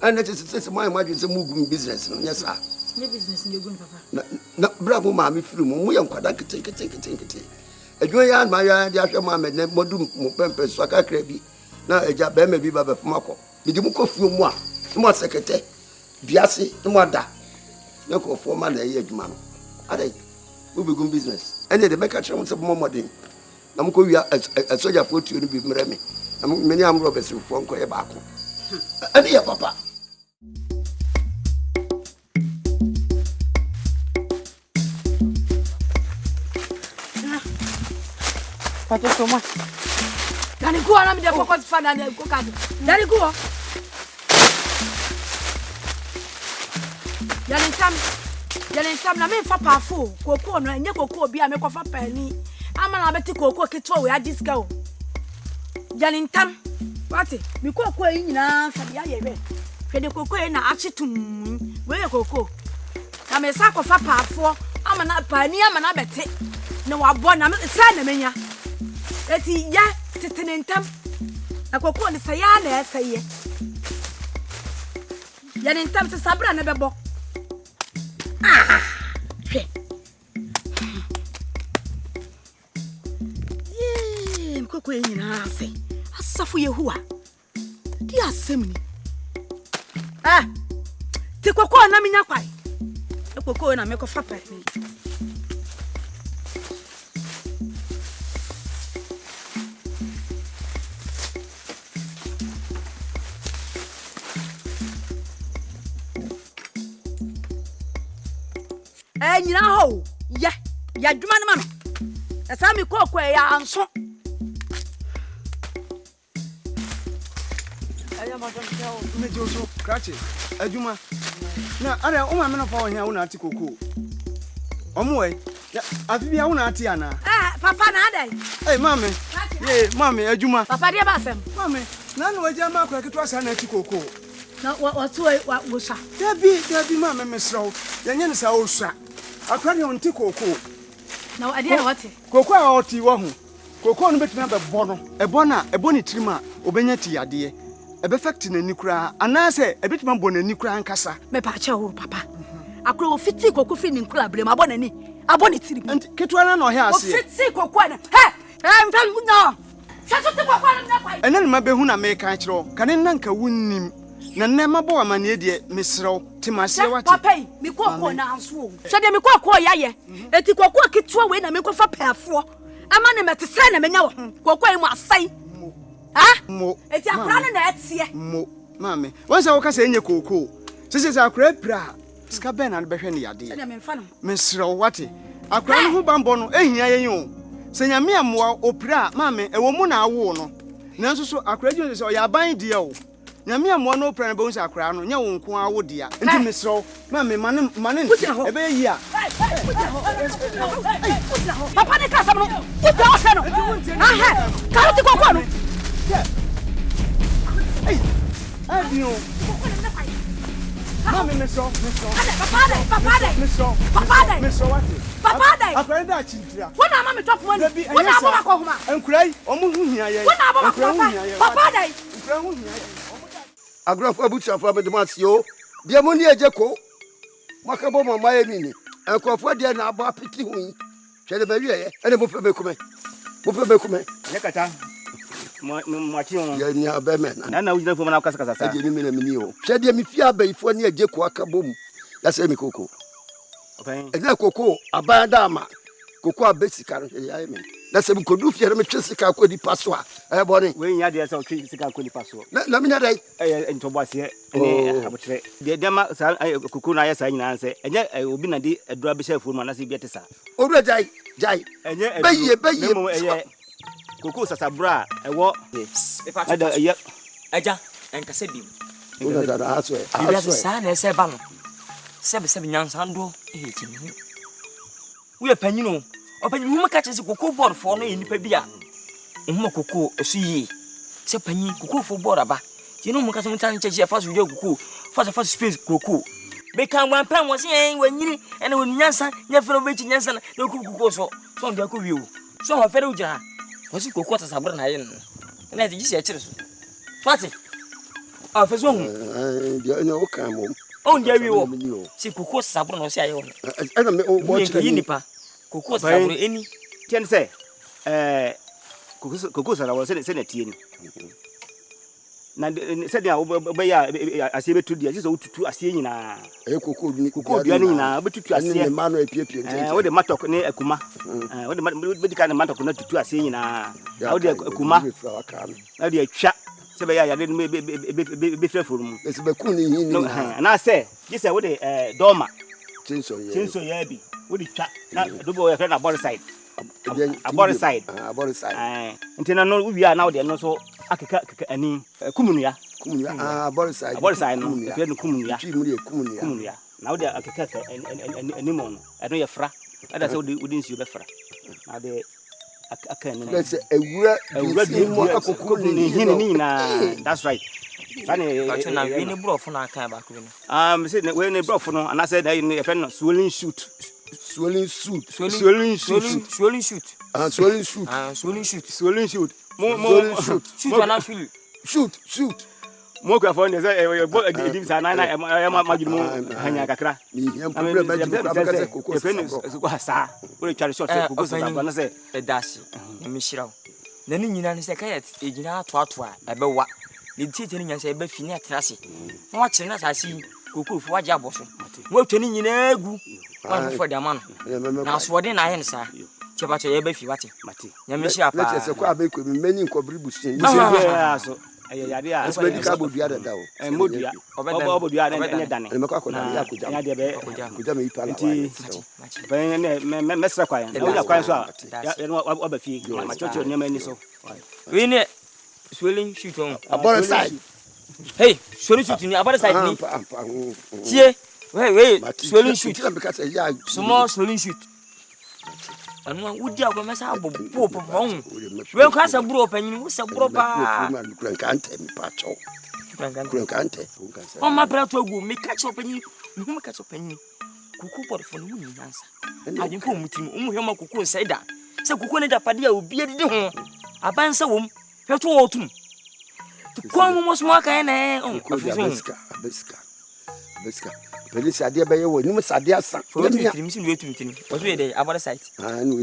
ana se mo ma dwe se mu gu business no nya sa ne business ne gu papa na bravo ma me firi mo ye nkwada kete adwo ya ma ya dia hwe ma me ne modu mo pempe so akakra bi na eja be ma bi ba be fuma ko bidi mu ko fuo mu a mo sekete biase mo da na ko fo ma na ye adwuma no adai we be gun business ene de make sure mo se mo modern na mo ko wi a soja fo tuo no bi mre me na me ni amro be se fo nko ye ba ko ene ya papa Pato so much. Dani go na me dey focus fan na go card. Dani go. Yale ntam na me fa pafo. Koko no enye koko obi a me ko fa pani. Ama na beti koko keto we adiska o. Yale ntam. Wati, mi koko yi nyina fa dia ye be. Hwe de koko e na achitum. We ye koko. Na me sa ko fa pafo. Ama na pani ama na beti. Na wabo na me sa na menya. Eti ya titene ntam. Na koko ni sa ya na esa ye. Yale ntam se sabra na bebo. Ah! Yeah, mkoko yenyi na ase. Asafu Yehua. Di asemni. Ah! Ti koko na minya kwai. E koko na me ko fa pa ni. Nyina ho ya dwuma ne ma me esa mi kokko ya anso aya ma don tell me jojo krache adwuma na ara o ma me no fa ohia wo na ati kokko omo ya afibia wo na ati ana papa na dai mame mame adwuma papa dia ba sem mame na no waje ma kwa keto asa na ati kokko na watu wo sha dabi mame mesrawo yenye ne sa wo sha akwani onti koko na ade na wate koko a oti wo ho koko no betuna be bo no ebo ni tirima obenya ti ade e be fact na nikura anase e betuma bo na nikura ankasa me pa che wo papa akro wo fiti koko fi ni nkura bre ma bo na ni abo ni tirima enti ketwa na o he ase wo fiti koko na mfam no shato ti koko na kwai enen ma be hu na me kan kiro kane nanka wunnim na nema bo amane de mesrew timase wate papa mi koko na anso so de mi koko ya ye eti koko ketua we na me kofa pafo ama ne mete se na menya wo koko yi mu asai mo eti akra na etie mo mame wonse wo ka se enye koko sese akra pra ska ben na behwe ne yade e me mfa no mesrew wate akra no hu bambo no ehia yen o se nyame amoa opra mame ewo mu na awo no nanso so akra ju se o ya ban dia o nyame amoa no opra na be hu se akra no nya wo nko awo dia enti mesrew mame mane ebe yi a papa ne kasa no uta o se no karoti koko no adio mame mesrew Papa dai. Akwa da chintira. Wona mama top money. Wona abo ko huma. Enkurai omu hu hia ye. Wona abo papa dai. Enkurai hu hia ye. Agrafo abuchafo abedemasio. De mo ni ejeko. Makabo mama ye ni. Enkofo de na abo apiti hu yi. Hwede ba wiye. Ene mo pebe kume. Ne kata. Mwachi on. Ya ni abeme na. Na ujina fo na kasa sa. Eje ni mi na mini o. Hwede mi fi abaifo ni ejeko akabom. Ya se mi koko. Okay. Ena koko abanda ma. Koko abesika no ya ye me. Na se mi kodu fi me twesika akodi paso a. Boni. We nya de se o twesika akodi paso. Na mi na dai. Ntobo ase ene abotre. De ma sa koko na ya sa nyina nse. Enye obi na de adura be shafu ma na se bi etesa. Oru jai. Enye Beye. Koko sasabra ewo. Ada ye. Aja enkase bim. Una da aso. Aso sa na ese ba no. Sebe nyansando timi. We panyino. Opanyi huma ka chese koko board for no enipa bia. Huma koko esu yi. Se panyi koko for board aba. Ti no mu ka so tan cheche fa so ye koko. Fa space koko. Be kan wan pan wo se wanyini ene won nyansa nya fero be chi nyansa na koko so. So ndia ko wiwo. So ho fere ujira. Wo si koko ta sabra na ye no. Na ti gisi e kire so. Fati. Ah feso hu. Dia ene o kan mom. On dia wiwo. Si koko sabra no se aye won. Ana me o bo chire ni pa. Koko sabra eni. Tian se koko sara wo se na tie ni. Na se dia be ya asie betu dia se ututu asie nyina. Koko ni koko dua ni nyina betutu asie. Ne ma no epiepie nche. Wo de matok ne akuma. Wo de bedika ne matok na tutu asie nyina. Wo de akuma. Na de atwa se be ya de be frefo mu. Se be kun ni hin ni. Na se gise wo de doma. Chinso ye bi. Wo de twa na do bo ya na body side. abore side abore side ntina no wi a na de no so akeka ani kumunuya abore side no efe no kumunuya kumunuya na wo de akeka ani mo no eno ye fra ada se wo de nsi be fra na de akan ni let's say ewura di mo akoko ni hini na that's right sane na we ni brofo na akan ba ko ni me say we ni brofo no ana say that you efe no swelling shoot swelling shoot swelling shoot mo kwa fo ne say e dim sa na ma jumu hanya kakra ni problem ba jumu ka ka koko ko sa o le chari short koko sa ba na say e dasi mi shiraw na ni nyina ne say kayet e gina ato e be wa ni tete ni nyansa e be fini atrase na wa kire na sasi koko fo waje aboso mo atwa ni nyina egu wa fo de man na so de na ye ne sa chebacho ye be fi wate mate nya mi shira pa na chese kwa be ko mi mani nkobri busin so yade a especially ka bodua da dawo modua obodua ne dane e mekwa koda ya koja ya de be koja me ipala wa ben ne mesra kwa ya na kwa so ya no obafie ma chocho ne mani so we ne swelling shoot on abore side hey swelling shoot ni abore side ni tie we swelling shoot small swelling shoot anu wudi agwa mesa abobo pon we kwa sa buro panyin wo sa buro pa kurenkante mi pacho kurenkante o ma prato egu mi kacho panyin mi hu kacho panyin kuku por fo no ni nansa adin ko mutim o mu hema kuku nsaida se kuku ne da pade a obi adidi ho abansa wom hweto wo tum ko mu mo smo aka na abeska police ade be ye wo ni mo sade asa trim si no trim o so ye dey abore site no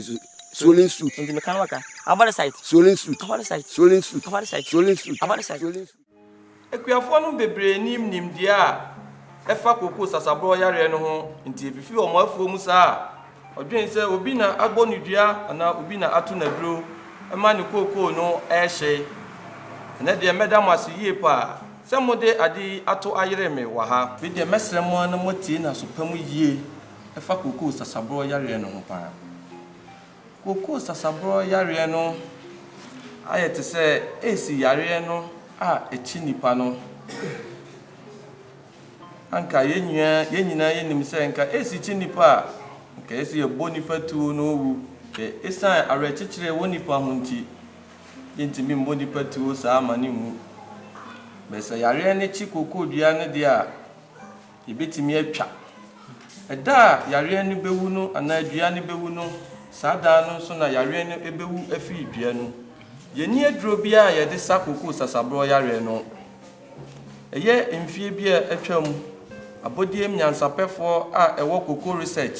swelling suit ndi me kan waka abore site swelling suit abore site swelling suit abore site swelling suit abore site ekuafo no bebre nim dia efa koko sasabro yare no ho nti efifi o mo afuo mu sa odwen se obi na agbo ne dua ana obi na atu na duro ema ne koko no ehye na de medam asiye pa Samode adi ato ayere me wa ha bi de mesremo na moti na so pam yie efa koko sasabro yare no ho pa koko sasabro yare no ayete se esi yare no a echi nipa no anka yenyina yenim se nka esi chi nipa nka esi ebo nipa tu no wu ke esan arechichire wo nipa hunti yentimi mbo nipa tu sa amani mu besa yare ne chi koko dua ne dia ibetimi atwa eda yare ne bewu no ana dua ne bewu no sada no so na yare ne ebewu afi dua no yeni aduro bia ye de sakoko sasabro yare no eye emfie bia atwam abodiem nyansapefo a ewo koko research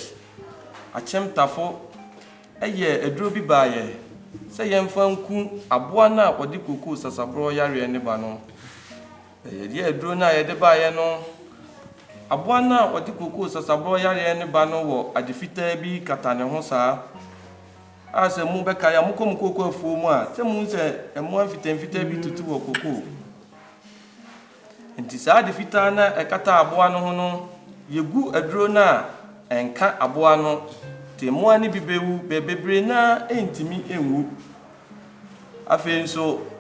achemtafo eye aduro bi baaye se yemfa nku aboa na wodi koko sasabro yare ne ba no ye aduro na ye de baaye no aboa na wodi koko sasabro yare ne ba no wo adifita bi katane ho saa ase mu beka ya mukom koko afuo mu a se mu se emu amfitamfita bi tutu wo koko enti saa adifita na ekata aboa no ho no yegu aduro na enka aboa no te mu ani bibewu bebebre na entimi enwu afi nso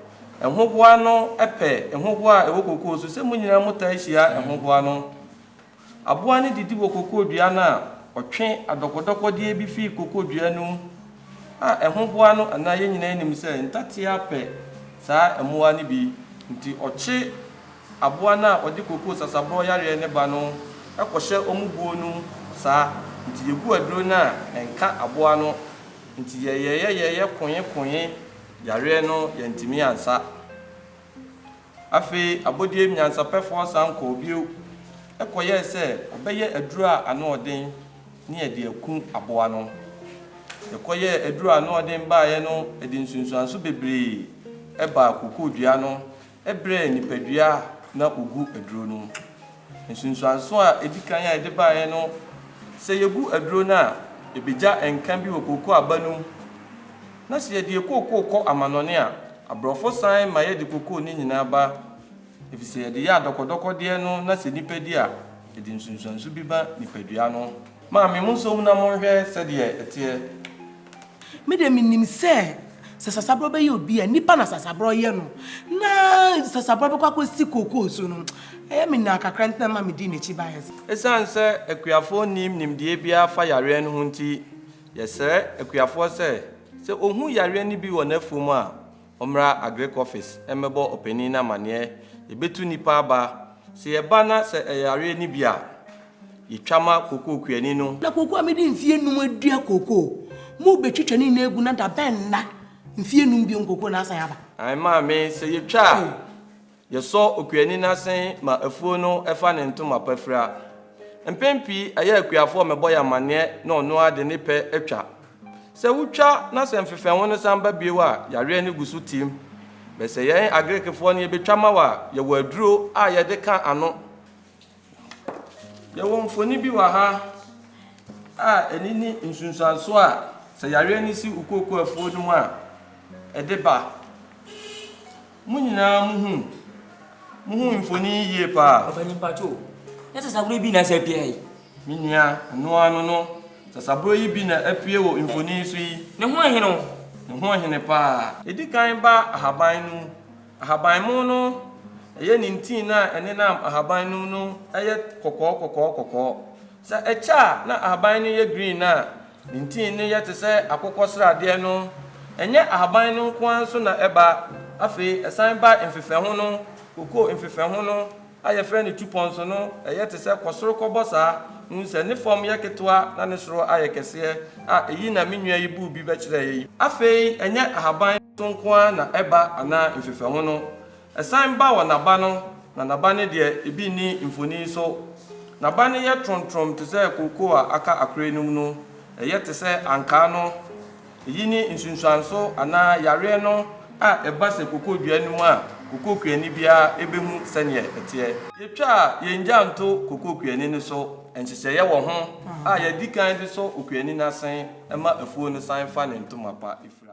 ehwoboa no epe ehwoboa ewo koko so se mu nyina muta ehia ehwoboa no aboa ne didi wo koko dua na otwe adokodoko de bi fi koko dua no ehwoboa no ana ye nyina enim se ntati ape saa emoa ne bi nti oche aboa na odi koko sasabro yare ne ba no ekwohye omubuo no saa nti yegu aduro na enka aboa no nti ye konye yare no yentimi ansa afi abodie nyansa pefo sanko bio ekoye se obeye aduro a ana oden ne ye de akun aboa no ekoye aduro ana oden baaye no edin sunsuanso bebre eba koko dua no ebre nipadua na ugu aduro no nsunsuanso a edikan ya ede baaye no se yegu aduro na ebeja enkan bi wokoko abanu na se ye de kokoko amanone a abrofo san ma ye de koko ni nyina ba efise ye de ya dokodoko de no na se nipadi a edin nsunsuanso bi ba nipadua no ma me munsom na monhwe se de etie me de minim se sasabro be ye obi a nipa na sasabro ye no na sasabro be kwa si koko so no me na kakra ntan ma me di na chi bias esan se akuafo nim de bia fa yare no hunti yesere akuafo se ohu yare ni bi wo na fom a omra agric office emebo openi na mane ebetu nipa aba se yeba na se yare ni bia yitwama koko kuani no na koko amedi mfie num adua koko mu betwitwani na egu na da ben na mfie num bi koko na asan aba ai ma me se yitwa yeso okuani na sen ma afuo no efa ne ntoma pafra empempi aya akuafo mebo ya mane na ono ade ne pe atwa se wutwa na se mfefenwo no samba biewa yare ne gusu tim be se yen agrikefo ne betwama wa ye waduro a ye de ka ano ye won foni bi wa ha a enini nsunsanso a se yare ne si ukoko afo no mu a edeba munyina muhu mfoni yie pa obani pacho yata saburo bi na se pie minia no ano no sasaburo yi bi na apie wo mfoni so yi ne ho hene pa edikan ba ahaban mu no eye nintin na ene na ahaban nu no eye kokko sa echa na ahaban nu ye green na nintin ne ye te se akokosra de no enye ahaban nu kwan so na eba afi esan ba mfefe ho no koko mfefe ho no aye frɛ ne tuponso no eye te se kosoro kobosa nse ne form ye ketwa na ne soro aye kese a eyi na menua yi bu bi be kire yi afi enye ahaban tonkwa na eba ana mfefe ho no esan ba wo naba no na naba ne de ebi ni mfoni so naba ne ye trontrom te se koko a aka akure num no eye te se anka no eyi ni nsunsuanso ana yare no a eba se koko dua num a koko kuani bia ebehu sene etie yetwa yenja nto koko kuani ne so enhyehyɛ ye wo ho a ye dikan de so okuani na sen ema afuo no san fa ne ntoma pa ifra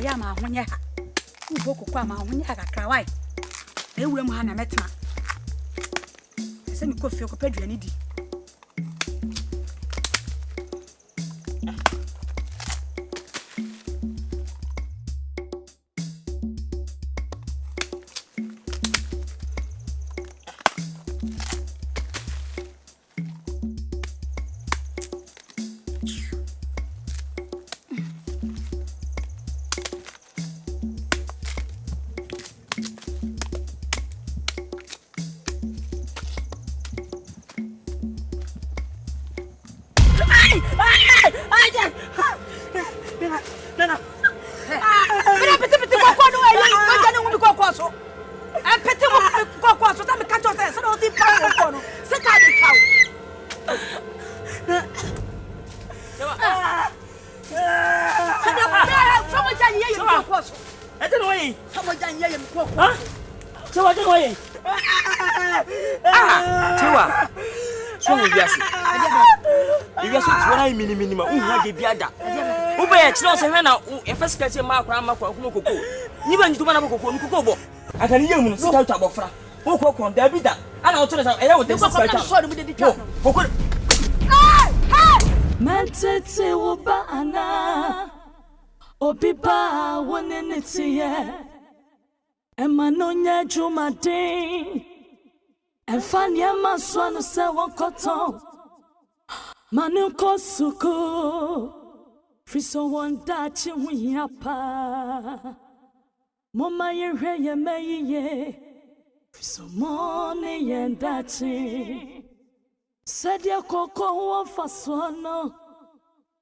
ya ma hunya ha uboko kwa ma hunya ha kakrawai na ewure mu ha na metena ese mi kofi ko peduani di na e first case ma kwa koko ni ba ntuba na koko koko bo akani ye mu sika ta bofra koko kon da bi da ana o tore sa e wo te sika ta koko Mantete wo ba ana obi ba wonene tiye emanonya jumade enfania maswa no se wokoto manu kosuko Friso wanda chiwiya pa Mama yere ye meye Friso mone yendachi Sadia koko wa fasono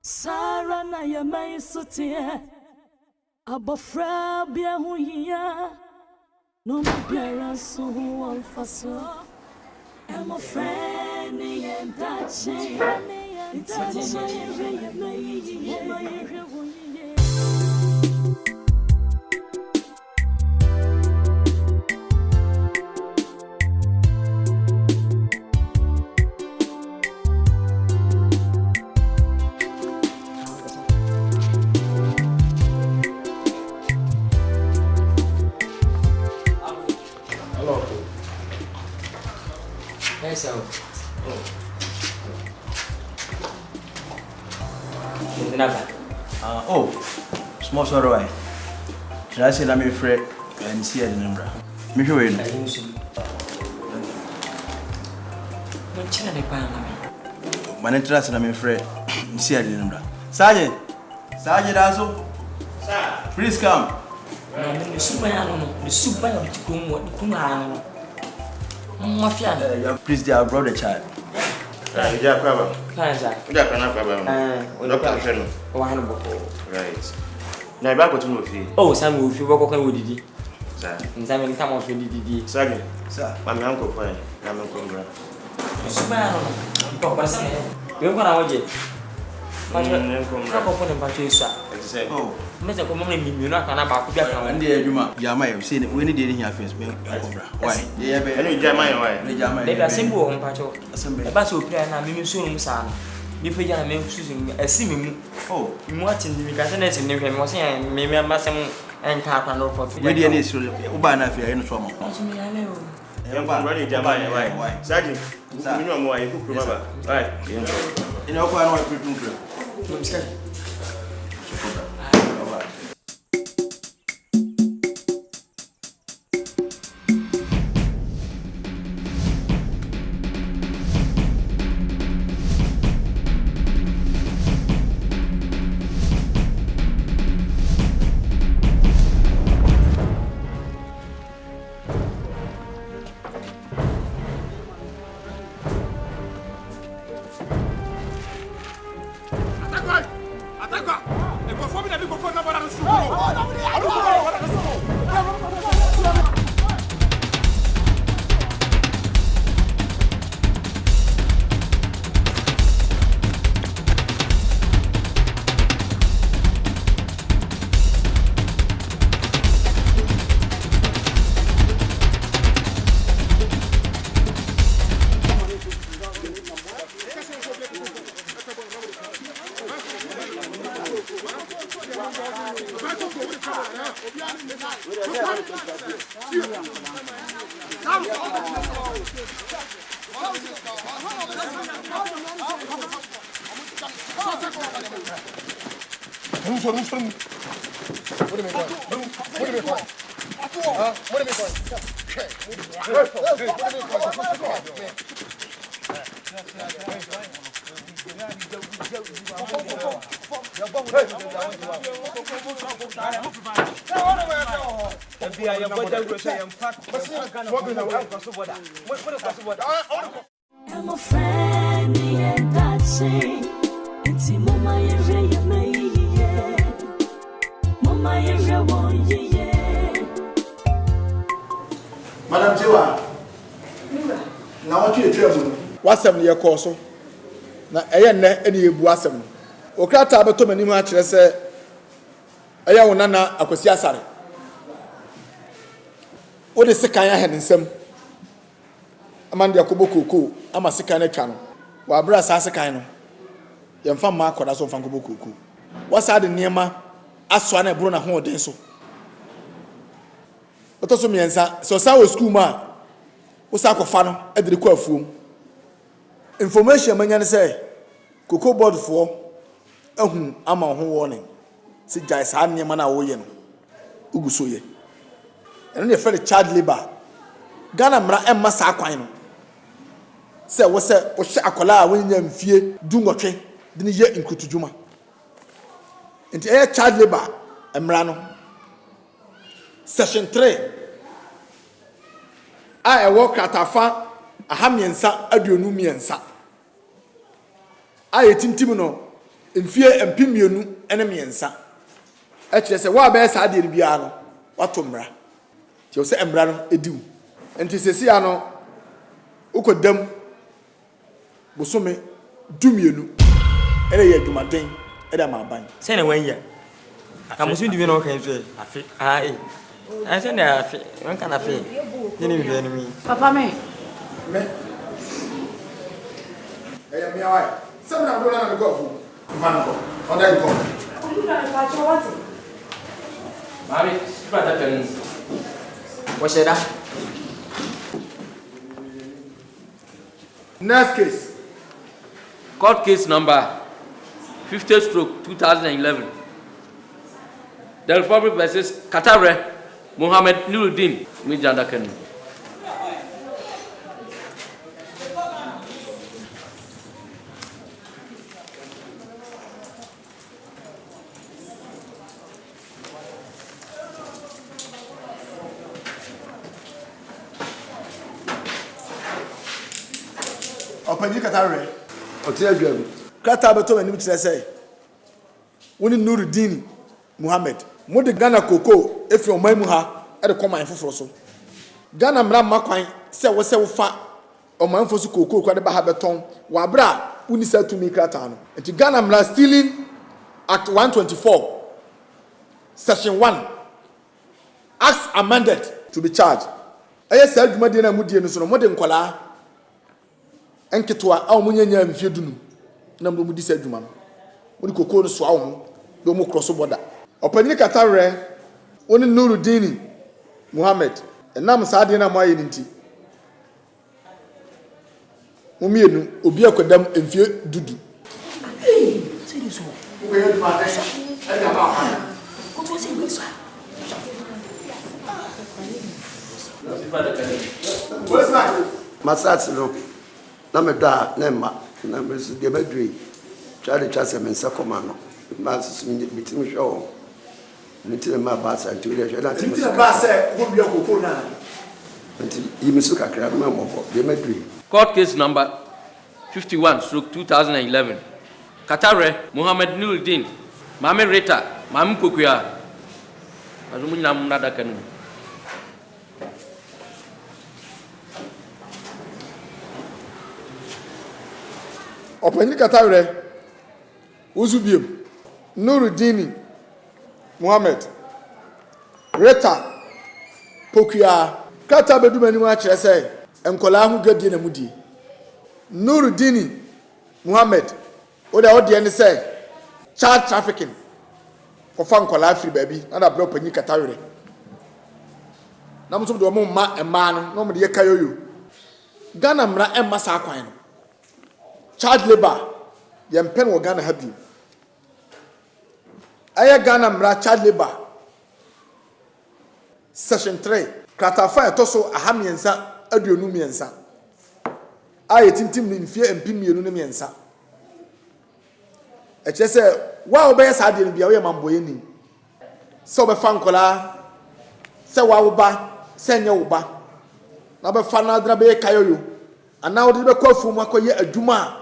Sara na ya mai sotie abofra bia hu hia no biara so hu faso am a friend and dachi it's a Oh, small sorrow. Should I say that I'm afraid and see the number? Me who in? My interest and I'm afraid see the number. Sergeant, Sergeant also. Sir, please come. The super Please, dear brother child. Right. Now back to movie. Oh, some movie work with Didi. Sir, in time and time of Didi. Sir, my uncle fine. I'm a congrats. You're going to watch it. Oh, Mr. Common, you're not going to back to and dear Yama, have seen it when he did in your face. Why? They are simple on Pacho. A battle player and I'm soon, son. If we are choosing a simim, oh, in watching the Ghanaians and never was saying, maybe I'm some and carpenter for Indian is Ubana for any trouble. Why? Sergeant, you know why you remember. Right, you know, I want I'm a friend and dancing. It's Mama Area, Mama Area, Madam Tiwa, now what you tell what's some year course? Now, I am any buasem. Okata Batom and Nimacha say, I am Nana Akosia Sari. What is the kind of hand in some? Amanda Kuboku, I'm a second channel. While brass as a kind. Yam fan mark or that's of Fankuboku. What's that in Niema? Aswana Bruna Ho Denso. But also me answer, so Sour School Ma was Akofano at the Quafu. Information man say, Cocoa board for I'm a home warning. See Jais Hania Mana Oyen Ugusuye. And then you felt child labor. Ghana Mra and Massaquino. Say, what's that? What's Akola when you fear Dungotre, didn't yet in Kutujuma. Into air child labor and Mrano. Session 3. I walk at a fa a hamiansa, a dunumiansa. I a timtimino, mfie mpimienu ene miensa e kire se wa be sa de bia no wato mra ti o se mra no ediw enti sesi ya no ukodam bosome dumienu ene ye adwumaden e da maban se na wanya kamusu dumi no kan fe afi ai I said that one kind of thing. You didn't hear me. Papa me. Me. Hey, me away. Some na do na go. Man go. On that go. You na ka cho what? Mami, prata ten. What's that? Next case. Court case number 50/2011. The Republic versus Qatar. Mohammed Nuruddin Mijanda Ken. Opani Katare. Otia Gwabu. Kata beto manim kire say. Woni Nuruddin Mohammed. Mo de Ghana koko efi oman mu ha e de koman foforo so. Ghana mra makwan se wo fa oman fosu koko kwa de ba ha beton wa bra uni sa tumi krata no. Enti Ghana mra stealing act 124 section 1 as amended to be charged. Eye sa adwuma de na mudie no so no mo de nkola enketoa a o munyanya mfie dunu na mo mudi sa adwuma no. Mo de koko no so a wo do mo cross border. Opani Katare woni Nuruddin Mohammed enam saade na mo aye nti mumienu obi akodam emfie dudu Serious o we head ma dey e da ba ha ko to se nso what's that Masat no na me da na ma na me so de badui twa se me nsa koma no ma so bitimi hwe Nti ma ba sa nti we hwe na nti ba se go bia koko na nti yimisu kakra ma mo de madui. Court case number 51/2011. Katare Mohammed Nuruddin Mame Rita Mam Kokuya azumunyina mu nada kanu. Opani Katare uzubiem Nuruddin Mohammed Rita Pokuya kata beduma ni mu a kire say enkola hu gadie na mudi Nuruddin Mohammed o da ode ne say child trafficking ko fa enkola afri baby na da bro Opani Katare na mo so do mo ma ema no no mo de kayoyo Ghana mra emma sa kwan no child labor yempen wo Ghana habi Aya Ghana mra child labor section 3 kratafa etoso ahamiensa aduonu miensa aye tintim ni mfie empimienu ne miensa e chese wa obeye saade no bia we mamboye ni se obefa nkola se wa wo ba se nya wo ba na befa na adra be kayoyo ana wo de be kwafu mu akoye adwuma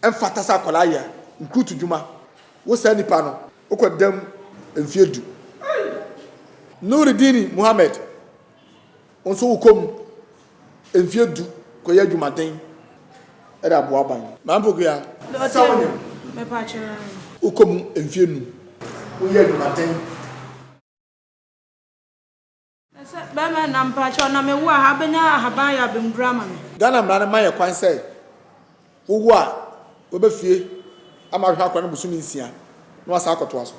emfata sa kola ya nkutu dwuma wo sa nipa no ukodam emfie du Nuruddin Mohammed onso ukom emfie du ko ya dwumaden e da bo aban mampoku ya sawonya me pa chira ukom emfie nu wo ya dwumaden esa be me na mpa cho na me wo ha benya haban ya bemdura ma me Ghana mra na maye kwan sai wo wo a wo be fie ama hwa kwa no busumi nsia no asa akoto aso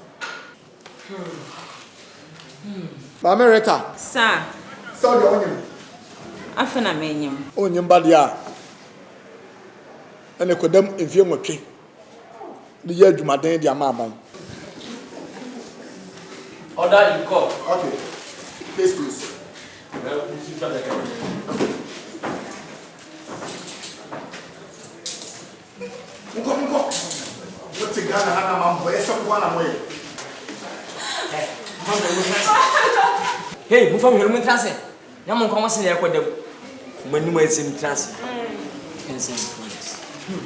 Mame Rita sa so de onyem afena menyem onyem ba dia ene kodam enfie nwotwe de ya adwumaden de ama aban Order in court. Okay. Case closed. Mko. Wote Ghana hana mambo esa kwa na moyo. Hey, mufam helu mtrase. Nyamo nko wase ya kwadam. Manu ma ese mtrase.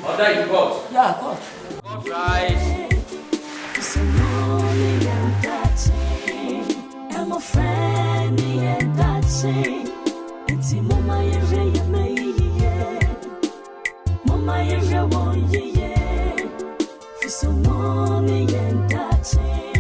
Order in court. Yeah, court. Alright. So morning and dancing. I'm a friend and dancing. It's mama ye me. Mama ye won ye. So morning and dancing.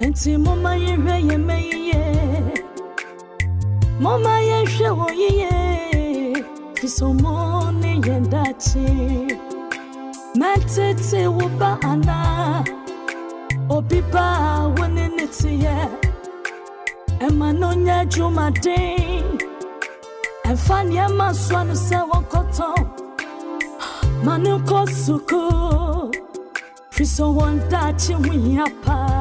Enti mama ye me mama ye wo ye fiso mone ye ndachi matete wo ba ana obiba woni netiye emanonya jumaden enfania maswanu se wokoto manu kosuko fiso won dachi wi apa